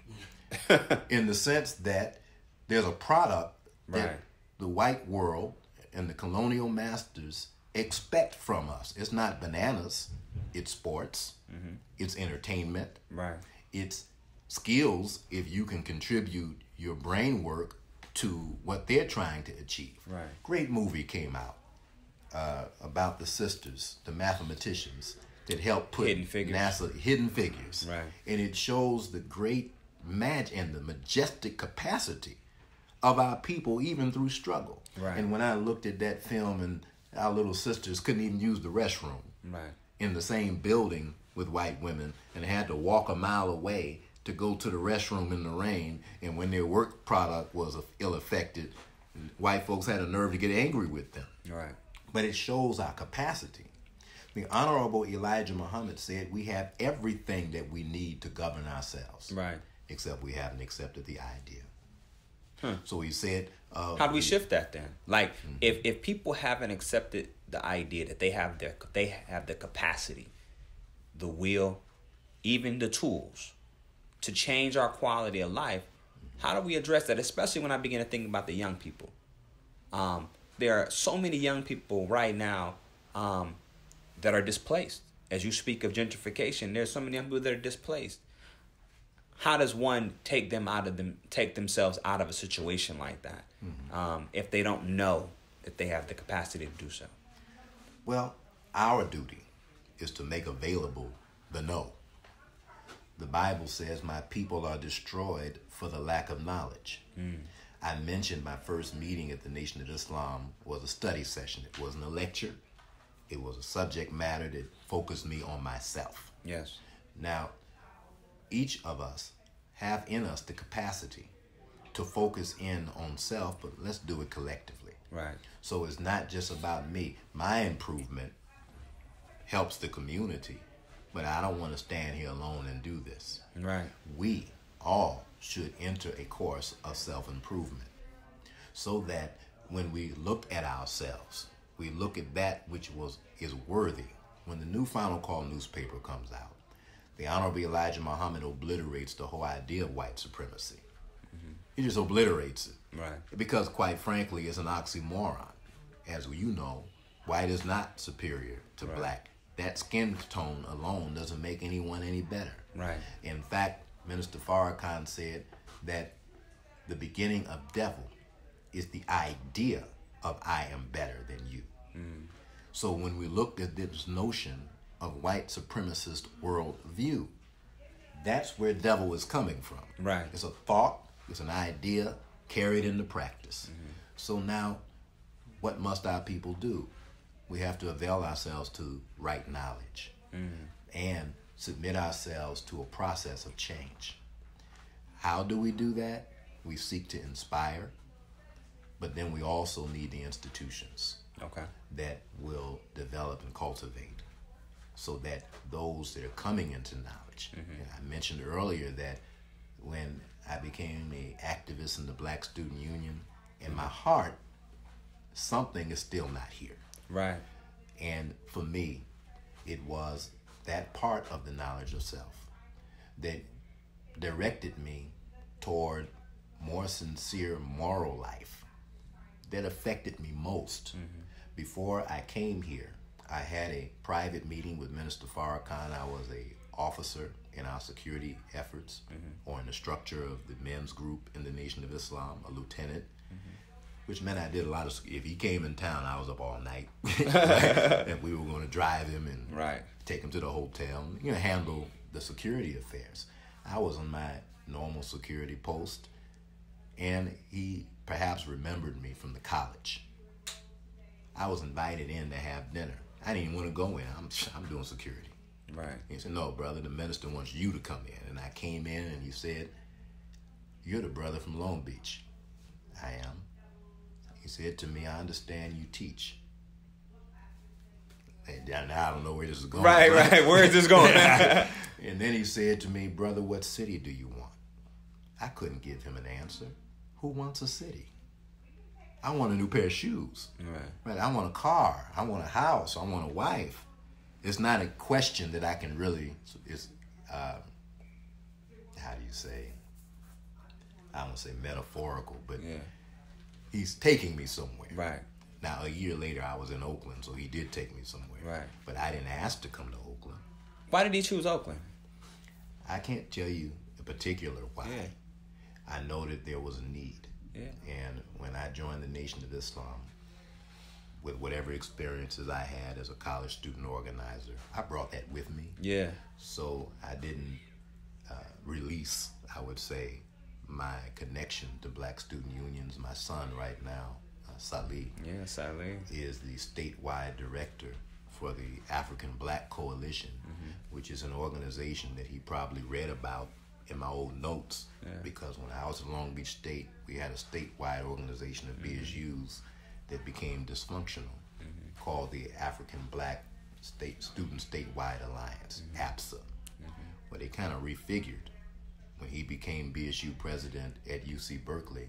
in the sense that there's a product that the white world and the colonial masters expect from us. It's not bananas, it's sports, it's entertainment, it's skills if you can contribute your brain work to what they're trying to achieve. Great movie came out about the sisters, the mathematicians that helped put NASA Hidden Figures. And it shows the great magic and the majestic capacity of our people even through struggle. And when I looked at that film, and our little sisters couldn't even use the restroom in the same building with white women and had to walk a mile away to go to the restroom in the rain, and when their work product was ill-affected, white folks had a nerve to get angry with them. But it shows our capacity. The Honorable Elijah Muhammad said we have everything that we need to govern ourselves, except we haven't accepted the idea. So he said... how do we shift that then? Like, if people haven't accepted the idea that they have the capacity, the will, even the tools to change our quality of life, how do we address that? Especially when I begin to think about the young people. there are so many young people right now that are displaced. As you speak of gentrification, there's so many young people that are displaced. How does one take themselves out of a situation like that if they don't know that they have the capacity to do so? Well, our duty is to make available the know. The Bible says, my people are destroyed for the lack of knowledge. I mentioned my first meeting at the Nation of Islam was a study session. It wasn't a lecture. It was a subject matter that focused me on myself. Yes. Now, each of us have in us the capacity to focus in on self, but let's do it collectively. Right. So it's not just about me. My improvement helps the community, but I don't want to stand here alone and do this. Right. We all should enter a course of self-improvement so that when we look at ourselves, we look at that which is worthy. When the new Final Call newspaper comes out, the Honorable Elijah Muhammad obliterates the whole idea of white supremacy. He just obliterates it. Right. Because quite frankly, it's an oxymoron. As you know, white is not superior to black. That skin tone alone doesn't make anyone any better. Right. In fact, Minister Farrakhan said that the beginning of devil is the idea of I am better than you. So when we looked at this notion of white supremacist worldview, that's where devil is coming from. Right. It's a thought, it's an idea carried into practice. So now, what must our people do? We have to avail ourselves to right knowledge and submit ourselves to a process of change. How do we do that? We seek to inspire, but then we also need the institutions that will develop and cultivate so that those that are coming into knowledge. I mentioned earlier that when I became an activist in the Black Student Union, in my heart, something is still not here. Right. And for me, it was that part of the knowledge of self that directed me toward more sincere moral life that affected me most. Before I came here, I had a private meeting with Minister Farrakhan. I was an officer in our security efforts or in the structure of the men's group in the Nation of Islam, a lieutenant, which meant I did a lot of, if he came in town, I was up all night. And we were going to drive him and take him to the hotel and handle the security affairs. I was on my normal security post, and he perhaps remembered me from the college. I was invited in to have dinner. I didn't even want to go in. I'm doing security. Right. He said, no, brother, the minister wants you to come in. And I came in and he said, you're the brother from Long Beach. I am. He said to me, I understand you teach. And now I don't know where this is going. Right. Where is this going? And then he said to me, brother, what city do you want? I couldn't give him an answer. Who wants a city? I want a new pair of shoes. Right. I want a car. I want a house. I want a wife. It's not a question that I can really, how do you say, I don't want to say metaphorical, but he's taking me somewhere. Right. Now, a year later, I was in Oakland, so he did take me somewhere. Right. But I didn't ask to come to Oakland. Why did he choose Oakland? I can't tell you in particular why. I know that there was a need. And when I joined the Nation of Islam, with whatever experiences I had as a college student organizer, I brought that with me. So I didn't release, I would say, my connection to Black student unions. My son right now, Salih, is the statewide director for the African Black Coalition, which is an organization that he probably read about in my old notes, because when I was at Long Beach State, we had a statewide organization of BSUs that became dysfunctional, called the African Black Student Statewide Alliance, APSA, where they kind of refigured when he became BSU president at UC Berkeley,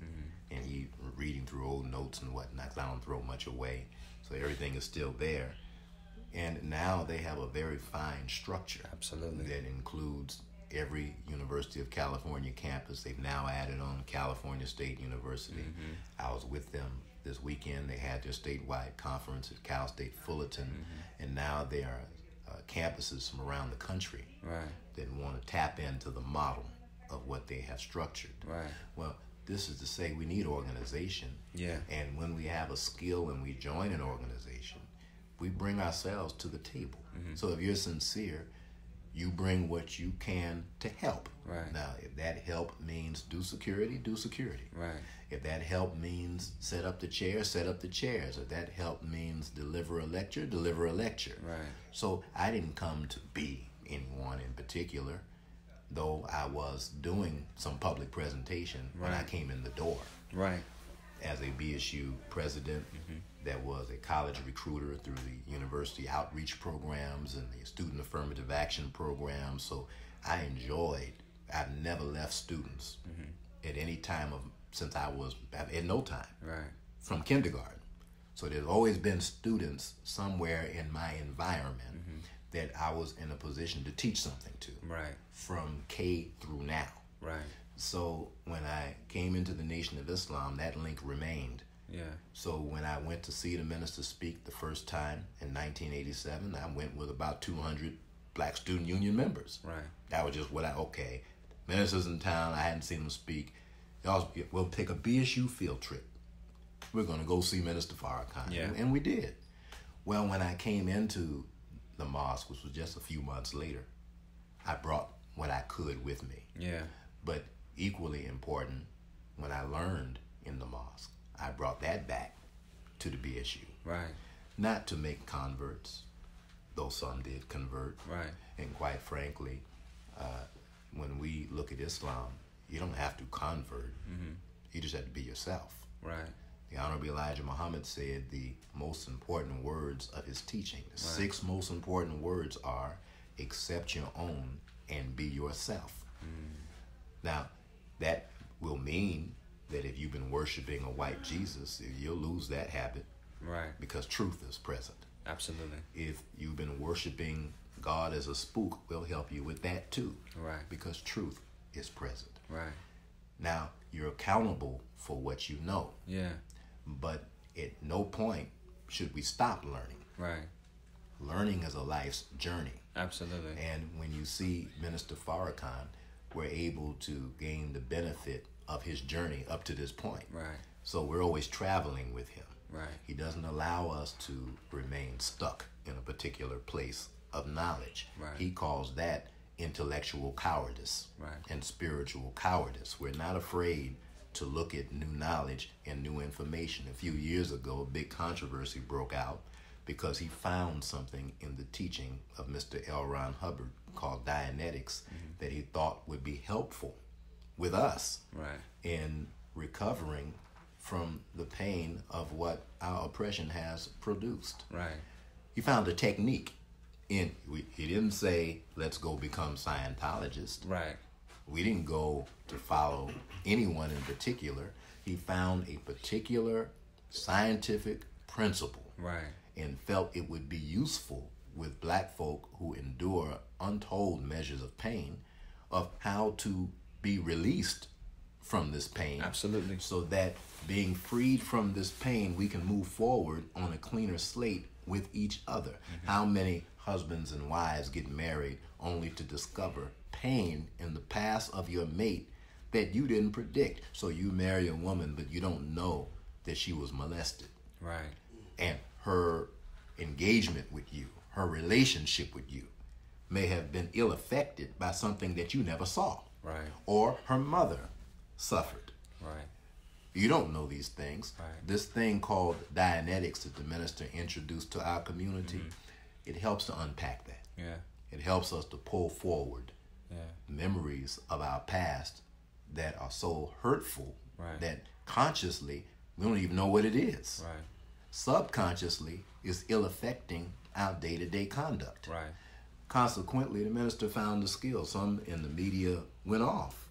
and he reading through old notes and whatnot, 'cause I don't throw much away, so everything is still there. And now they have a very fine structure that includes every University of California campus. They've now added on California State University. I was with them This weekend they had their statewide conference at Cal State Fullerton, and now there are campuses from around the country that want to tap into the model of what they have structured. Well, this is to say we need organization. And when we have a skill and we join an organization, we bring ourselves to the table. So if you're sincere, you bring what you can to help. Now, if that help means do security, do security. If that help means set up the chairs, set up the chairs. If that help means deliver a lecture, deliver a lecture. So I didn't come to be anyone in particular, though I was doing some public presentation when I came in the door. As a BSU president that was a college recruiter through the university outreach programs and the student affirmative action programs. So I've never left students at any time since I was, at no time, from kindergarten. So there's always been students somewhere in my environment that I was in a position to teach something to, from K through now. So when I came into the Nation of Islam, that link remained. So when I went to see the minister speak the first time in 1987, I went with about 200 Black Student Union members. That was just minister's in town, I hadn't seen him speak. We'll take a BSU field trip. We're going to go see Minister Farrakhan. And we did. Well, when I came into the mosque, which was just a few months later, I brought what I could with me. But equally important, when I learned in the mosque, I brought that back to the BSU. Not to make converts, though some did convert. And quite frankly, when we look at Islam, you don't have to convert. You just have to be yourself. The Honorable Elijah Muhammad said the most important words of his teaching, the 6 most important words are, accept your own and be yourself. Now, that will mean that if you've been worshiping a white Jesus, you'll lose that habit. Because truth is present. Absolutely. If you've been worshiping God as a spook, we'll help you with that too. Because truth is present. Now, you're accountable for what you know. But at no point should we stop learning. Learning is a life's journey. Absolutely. And when you see Minister Farrakhan, we're able to gain the benefit of his journey up to this point. So we're always traveling with him. He doesn't allow us to remain stuck in a particular place of knowledge. He calls that intellectual cowardice and spiritual cowardice. We're not afraid to look at new knowledge and new information. A few years ago, a big controversy broke out because he found something in the teaching of Mr. L. Ron Hubbard called Dianetics that he thought would be helpful with us in recovering from the pain of what our oppression has produced. He found a technique. He didn't say, let's go become Scientologists. We didn't go to follow anyone in particular. He found a particular scientific principle and felt it would be useful with Black folk who endure untold measures of pain, of how to be released from this pain. Absolutely. So that being freed from this pain, we can move forward on a cleaner slate with each other. How many husbands and wives get married only to discover pain in the past of your mate that you didn't predict? So you marry a woman, but you don't know that she was molested. And her engagement with you, her relationship with you, may have been ill-affected by something that you never saw. Or her mother suffered. You don't know these things. This thing called Dianetics that the minister introduced to our community, it helps to unpack that. It helps us to pull forward memories of our past that are so hurtful that consciously we don't even know what it is. Subconsciously, it's ill-affecting our day-to-day conduct. Consequently, the minister found the skill. Some in the media went off.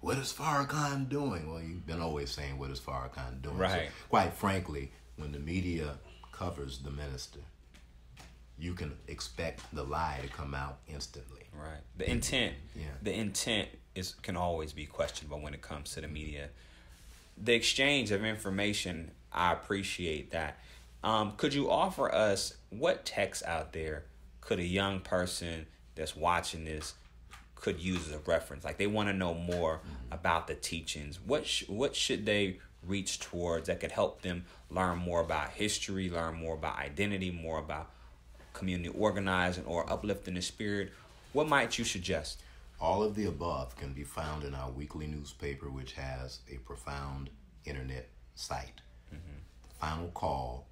What is Farrakhan doing? Well, you've been always saying, what is Farrakhan doing? So, quite frankly, when the media covers the minister, you can expect the lie to come out instantly. The intent can always be questionable when it comes to the media the exchange of information, I appreciate that. Could you offer us what texts out there could a young person that's watching this could use as a reference? Like, they want to know more about the teachings. What should they reach towards that could help them learn more about history, learn more about identity, more about community organizing or uplifting the spirit? What might you suggest? All of the above can be found in our weekly newspaper, which has a profound internet site, finalcall.com.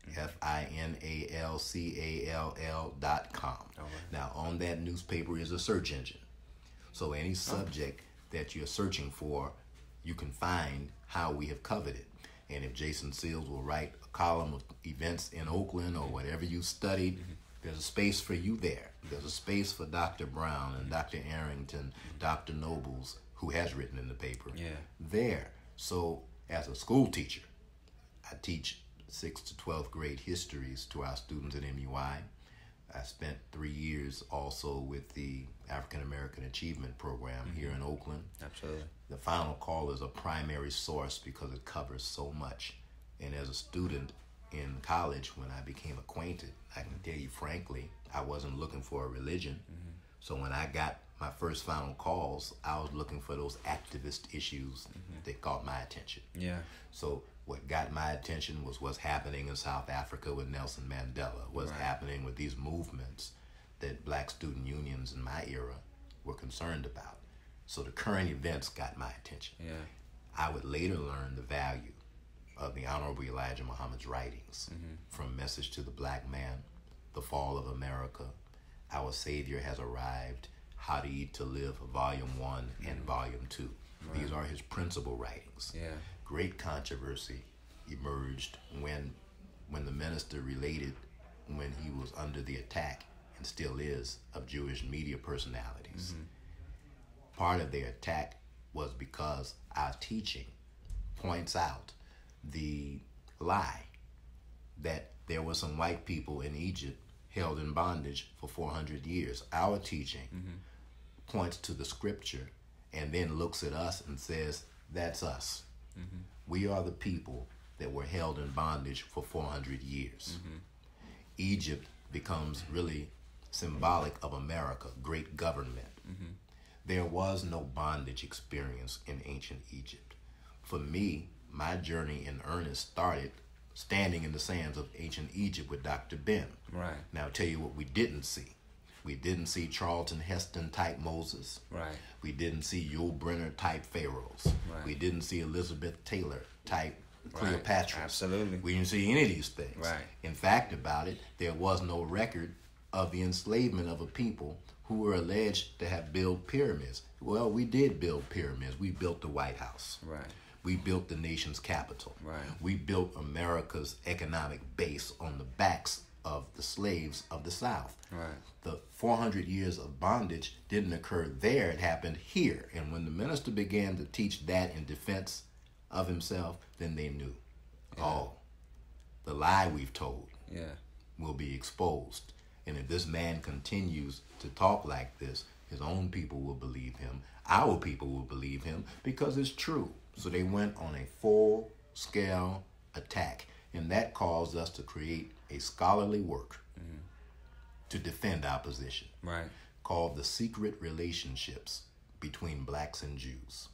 FINALCALL.com. Okay. Now, on that newspaper is a search engine. So any subject that you're searching for, you can find how we have covered it. And if Jason Seals will write a column of events in Oakland or whatever you studied, there's a space for you there. There's a space for Dr. Brown and Dr. Arrington, Dr. Nobles, who has written in the paper, there. So as a school teacher, I teach 6th to 12th grade histories to our students at MUI. I spent 3 years also with the African American Achievement Program here in Oakland. Absolutely. The Final Call is a primary source because it covers so much. And as a student in college, when I became acquainted, I can tell you frankly, I wasn't looking for a religion. So when I got my first Final Calls, I was looking for those activist issues that caught my attention. Yeah. So what got my attention was what's happening in South Africa with Nelson Mandela, what's happening with these movements that black student unions in my era were concerned about. So the current events got my attention. Yeah. I would later learn the value of the Honorable Elijah Muhammad's writings, from Message to the Black Man, The Fall of America, Our Savior Has Arrived, How to Eat to Live, Volume 1 and Volume 2. These are his principal writings. Yeah. Great controversy emerged when the minister related when he was under the attack, and still is, of Jewish media personalities. Part of their attack was because our teaching points out the lie that there were some white people in Egypt held in bondage for 400 years. Our teaching points to the scripture and then looks at us and says, that's us. We are the people that were held in bondage for 400 years. Egypt becomes really symbolic of America, great government. There was no bondage experience in ancient Egypt. For me, my journey in earnest started standing in the sands of ancient Egypt with Dr. Ben. Right. Now, I'll tell you what we didn't see. We didn't see Charlton Heston type Moses. Right. We didn't see Yul Brynner type pharaohs. Right. We didn't see Elizabeth Taylor type Cleopatra. Absolutely. We didn't see any of these things. Right. In fact, about it, there was no record of the enslavement of a people who were alleged to have built pyramids. Well, we did build pyramids. We built the White House. Right. We built the nation's capital. Right. We built America's economic base on the backs of the slaves of the South. Right. The 400 years of bondage didn't occur there, it happened here. And when the minister began to teach that in defense of himself, then they knew, oh, the lie we've told will be exposed. And if this man continues to talk like this, his own people will believe him. Our people will believe him because it's true. So they went on a full-scale attack. And that caused us to create a scholarly work to defend our position, called The Secret Relationships Between Blacks and Jews.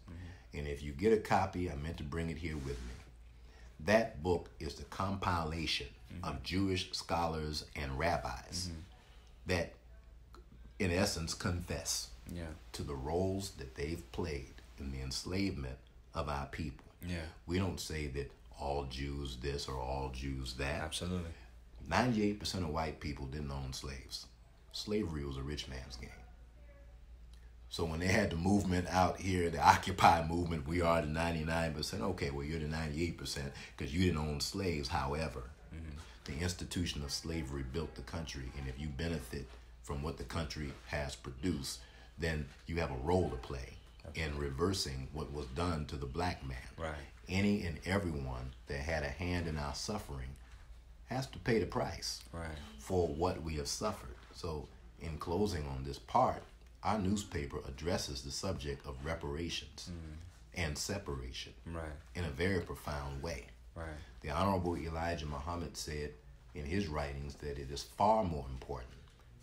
And if you get a copy, I meant to bring it here with me. That book is the compilation of Jewish scholars and rabbis that, in essence, confess to the roles that they've played in the enslavement of our people. We don't say that all Jews this or all Jews that. Absolutely. 98% of white people didn't own slaves. Slavery was a rich man's game. So when they had the movement out here, the Occupy movement, we are the 99%. Okay, well, you're the 98% because you didn't own slaves. However, the institution of slavery built the country. And if you benefit from what the country has produced, then you have a role to play in reversing what was done to the black man. Right. Any and everyone that had a hand in our suffering has to pay the price for what we have suffered. So in closing on this part, our newspaper addresses the subject of reparations. and separation Right. in a very profound way. Right. The Honorable Elijah Muhammad said in his writings that it is far more important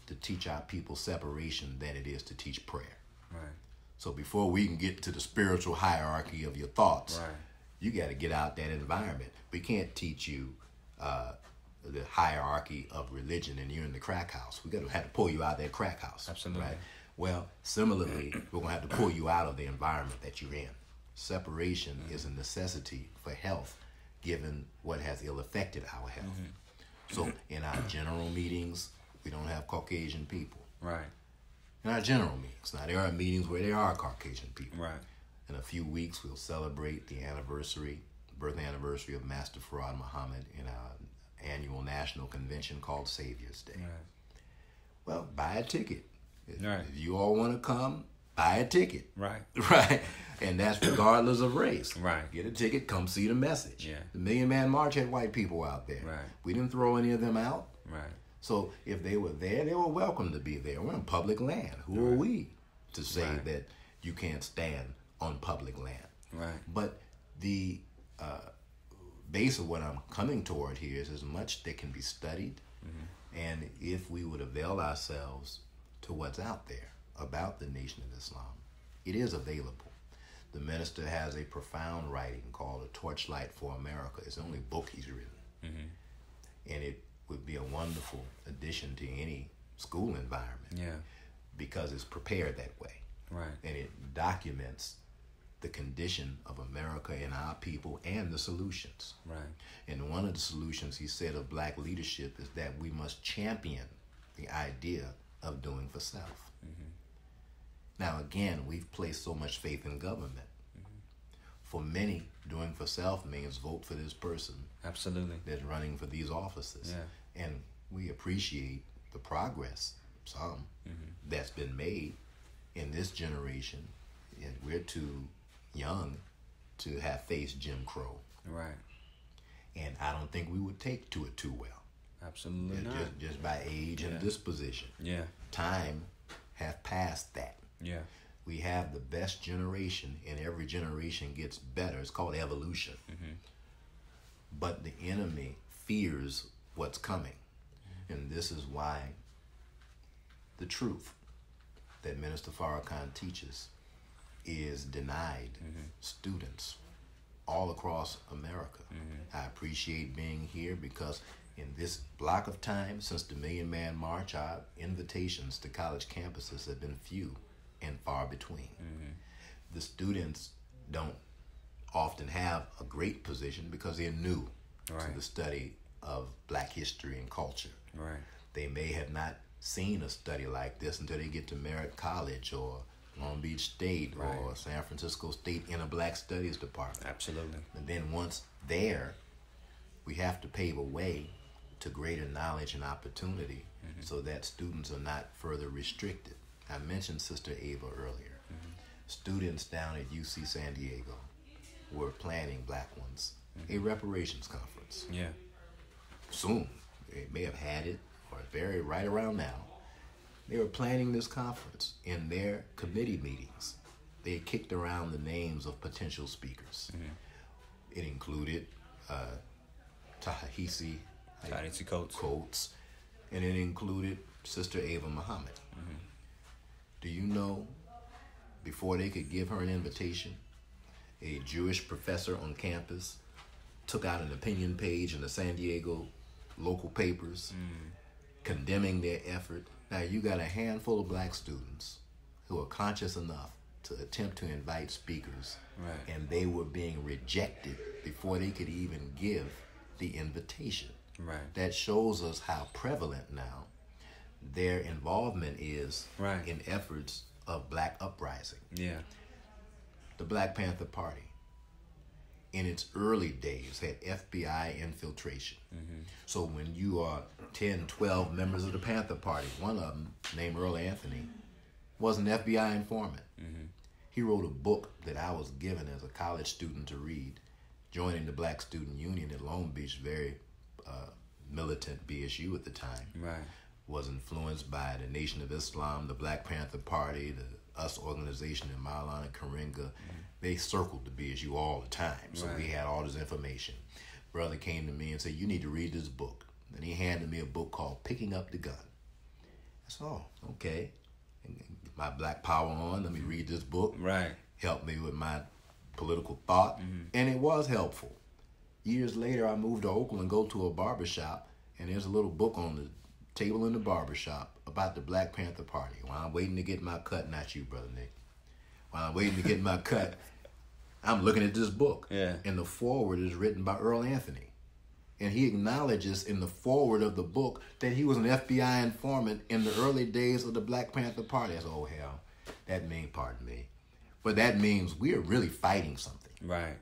to teach our people separation than it is to teach prayer. Right. So before we can get to the spiritual hierarchy of your thoughts, Right. you got to get out that environment. We can't teach you the hierarchy of religion and you're in the crack house. We're going to have to pull you out of that crack house. Absolutely. Right? Well, similarly, we're going to have to pull you out of the environment that you're in. Separation is a necessity for health, given what has ill-affected our health. So in our general meetings, we don't have Caucasian people. Right. In our general meetings. Now, there are meetings where there are Caucasian people. Right. In a few weeks, we'll celebrate the birth anniversary of Master Farad Muhammad in our annual national convention called Savior's Day. Right. Well, buy a ticket. Right. If you all want to come, buy a ticket. Right. Right. And that's regardless of race. Right. Get a ticket, come see the message. Yeah. The Million Man March had white people out there. Right. We didn't throw any of them out. Right. So if they were there, they were welcome to be there. We're on public land. Who are we to say that you can't stand on public land? Right. But the base of what I'm coming toward here is much that can be studied. And if we would avail ourselves to what's out there about the Nation of Islam, it is available. The minister has a profound writing called A Torchlight for America. It's the only book he's written. And it would be a wonderful addition to any school environment. Yeah. Because it's prepared that way. Right. And it documents the condition of America and our people and the solutions. Right. And one of the solutions, he said, of black leadership is that we must champion the idea of doing for self. Now, again, we've placed so much faith in government. For many, doing for self means vote for this person. Absolutely. That's running for these offices. Yeah. And we appreciate the progress, some, that's been made in this generation. And we're too young to have faced Jim Crow. Right. And I don't think we would take to it too well. Absolutely not. Just by age and disposition. Yeah. Time have passed that. Yeah. We have the best generation, and every generation gets better. It's called evolution. But the enemy fears what's coming. And this is why the truth that Minister Farrakhan teaches is denied students all across America. I appreciate being here because in this block of time since the Million Man March, our invitations to college campuses have been few and far between. The students don't often have a great position because they're new to the study of black history and culture. Right. They may have not seen a study like this until they get to Merritt College or Long Beach State or San Francisco State in a Black Studies department. Absolutely. And then once there, we have to pave a way to greater knowledge and opportunity so that students are not further restricted. I mentioned Sister Ava earlier. Students down at UC San Diego were planning, black ones, a reparations conference. Yeah. Soon. They may have had it or very right around now. They were planning this conference in their committee meetings. They had kicked around the names of potential speakers. It included Ta-Nehisi Coates, and it included Sister Ava Muhammad. Do you know, before they could give her an invitation, a Jewish professor on campus took out an opinion page in the San Diego local papers condemning their effort? Now, you got a handful of black students who are conscious enough to attempt to invite speakers, and they were being rejected before they could even give the invitation. Right. That shows us how prevalent now their involvement is in efforts of black uprising. Yeah. The Black Panther Party, in its early days, had FBI infiltration. So when you are 10, 12 members of the Panther Party, one of them, named Earl Anthony, was an FBI informant. He wrote a book that I was given as a college student to read, joining the Black Student Union at Long Beach, very militant BSU at the time. Right. Was influenced by the Nation of Islam, the Black Panther Party, the US organization in Maulana Karenga, they circled the BSU all the time. So we had all this information. Brother came to me and said, you need to read this book. Then he handed me a book called Picking Up the Gun. I said, oh, okay. And my black power on, let me read this book. Right. Helped me with my political thought. And it was helpful. Years later, I moved to Oakland and go to a barbershop, and there's a little book on the table in the barbershop about the Black Panther Party. While I'm waiting to get my cut, not you, Brother Nick. While I'm waiting to get my cut, I'm looking at this book. Yeah. And the foreword is written by Earl Anthony. And he acknowledges in the foreword of the book that he was an FBI informant in the early days of the Black Panther Party. I said, oh, hell, that means, pardon me, but that means we are really fighting something. Right.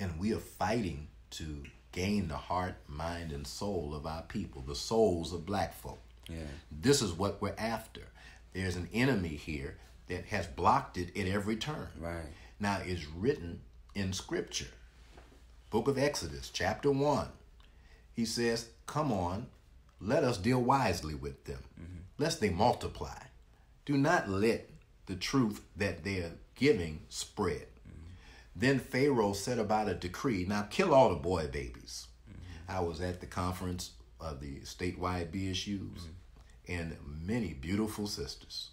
And we are fighting to gain the heart, mind, and soul of our people, the souls of black folk. Yeah. This is what we're after. There's an enemy here that has blocked it at every turn. Right. Now, it's written in Scripture. Book of Exodus, chapter 1. He says, come on, let us deal wisely with them, lest they multiply. Do not let the truth that they're giving spread. Then Pharaoh set about a decree, now kill all the boy babies. I was at the conference of the statewide BSUs, and many beautiful sisters.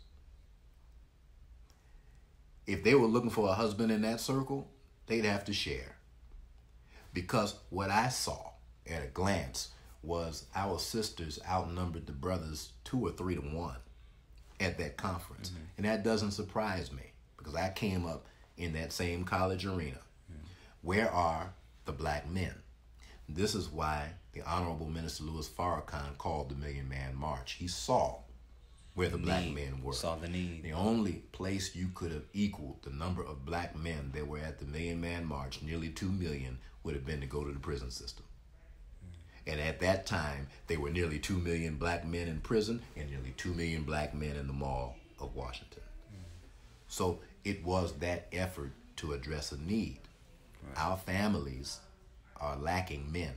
If they were looking for a husband in that circle, they'd have to share. Because what I saw at a glance was our sisters outnumbered the brothers 2 or 3 to 1 at that conference. And that doesn't surprise me, because I came up in that same college arena. Where are the black men? This is why the Honorable Minister Louis Farrakhan called the Million Man March. He saw where the black men were. Saw the need. The only place you could have equaled the number of black men that were at the Million Man March, nearly 2 million, would have been to go to the prison system. And at that time, there were nearly 2 million black men in prison and nearly 2 million black men in the Mall of Washington. So it was that effort to address a need. Right. Our families are lacking men.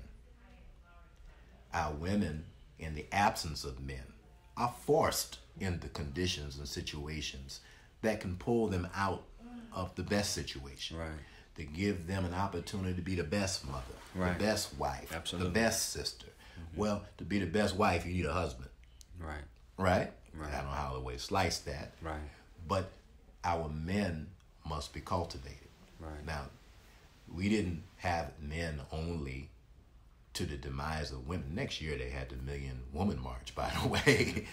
Our women, in the absence of men, are forced into conditions and situations that can pull them out of the best situation. Right. To give them an opportunity to be the best mother, right. the best wife, absolutely. the best sister. Well, to be the best wife, you need a husband. Right. Right? Right. I don't know how to way slice that. Right. But our men must be cultivated. Right. Now, we didn't have men only to the demise of women. Next year they had the Million Woman March, by the way,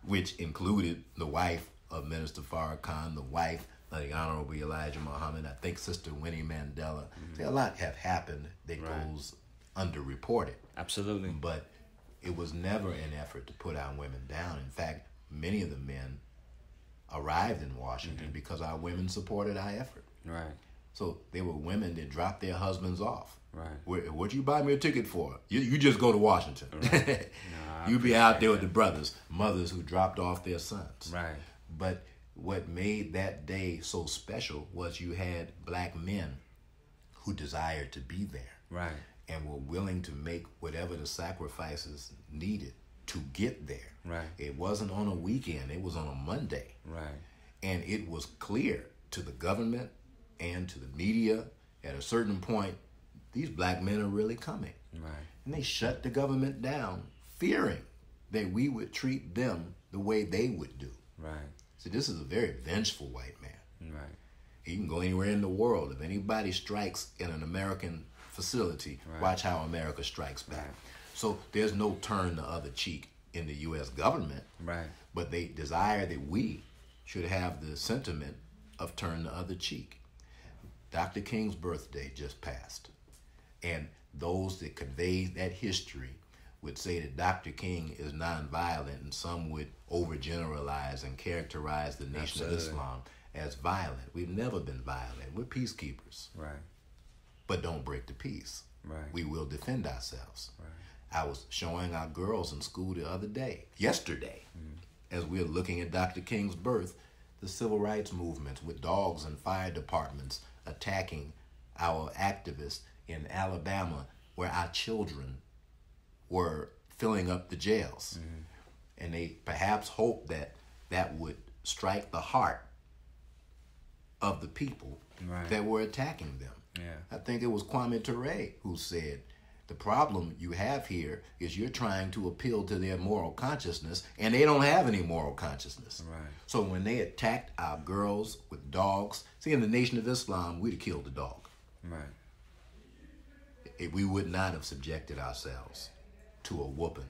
which included the wife of Minister Farrakhan, the wife of the Honorable Elijah Muhammad, I think Sister Winnie Mandela. See, a lot have happened that goes underreported. Absolutely. But it was never an effort to put our women down. In fact, many of the men arrived in Washington because our women supported our effort. Right. So they were women that dropped their husbands off. Right. What you buy me a ticket for? You just go to Washington. Right. You be out there with the brothers, mothers who dropped off their sons. Right. But what made that day so special was you had black men who desired to be there. Right. And were willing to make whatever the sacrifices needed to get there. Right. It wasn't on a weekend. It was on a Monday. Right. And it was clear to the government and to the media at a certain point, these black men are really coming. Right. And they shut the government down, fearing that we would treat them the way they would do. Right. So this is a very vengeful white man. Right. You can go anywhere in the world. If anybody strikes in an American facility, watch how America strikes back. Right. So there's no turn the other cheek in the U.S. government. Right. But they desire that we should have the sentiment of turn the other cheek. Dr. King's birthday just passed. And those that convey that history would say that Dr. King is nonviolent, and some would overgeneralize and characterize the Nation of Islam as violent. We've never been violent. We're peacekeepers. Right. But don't break the peace. Right. We will defend ourselves. Right. I was showing our girls in school yesterday, as we were looking at Dr. King's birth, the civil rights movements with dogs and fire departments attacking our activists in Alabama, where our children were filling up the jails. And they perhaps hoped that that would strike the heart of the people that were attacking them. Yeah. I think it was Kwame Ture who said, the problem you have here is you're trying to appeal to their moral consciousness, and they don't have any moral consciousness. Right. So when they attacked our girls with dogs, see, in the Nation of Islam, we'd have killed the dog. Right. We would not have subjected ourselves to a whooping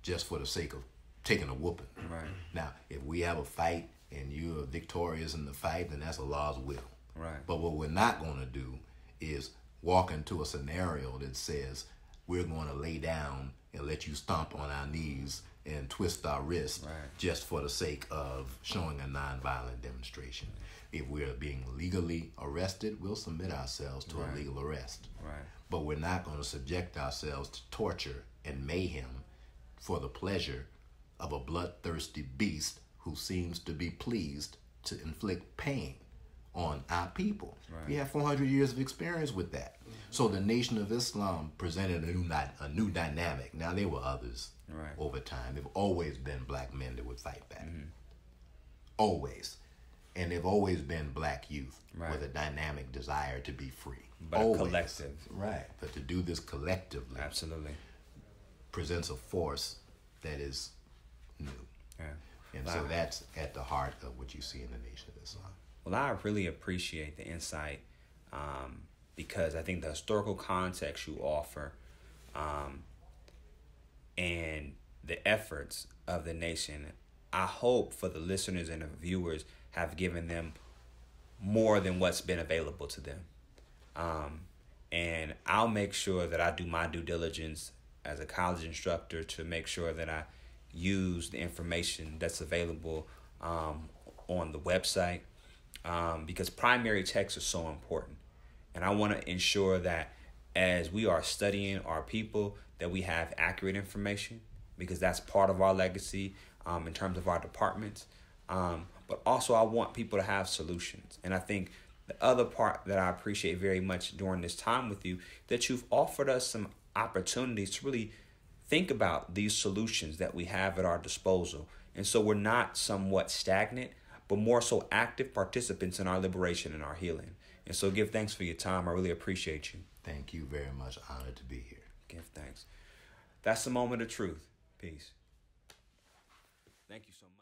just for the sake of taking a whooping. Right. Now, if we have a fight and you are victorious in the fight, then that's Allah's will. Right. But what we're not going to do is walk into a scenario that says we're going to lay down and let you stomp on our knees and twist our wrists just for the sake of showing a nonviolent demonstration. If we're being legally arrested, we'll submit ourselves to a legal arrest. Right. But we're not going to subject ourselves to torture and mayhem for the pleasure of a bloodthirsty beast who seems to be pleased to inflict pain on our people. Right. We have 400 years of experience with that. So the Nation of Islam presented a new dynamic. Now, there were others over time. There have always been black men that would fight back. Always. And they've always been black youth with a dynamic desire to be free. But always. Collective. Right. But to do this collectively Absolutely. presents a force that is new. Yeah. And so that's at the heart of what you see in the Nation of Islam. Well, I really appreciate the insight because I think the historical context you offer and the efforts of the nation, I hope for the listeners and the viewers have given them more than what's been available to them. And I'll make sure that I do my due diligence as a college instructor to make sure that I use the information that's available on the website because primary texts are so important. And I want to ensure that as we are studying our people, that we have accurate information because that's part of our legacy in terms of our departments. But also I want people to have solutions. And I think the other part that I appreciate very much during this time with you, that you've offered us some opportunities to really think about these solutions that we have at our disposal. And so we're not somewhat stagnant, but more so active participants in our liberation and our healing. And so give thanks for your time. I really appreciate you. Thank you very much. Honored to be here. Give thanks. That's the moment of truth. Peace. Thank you so much.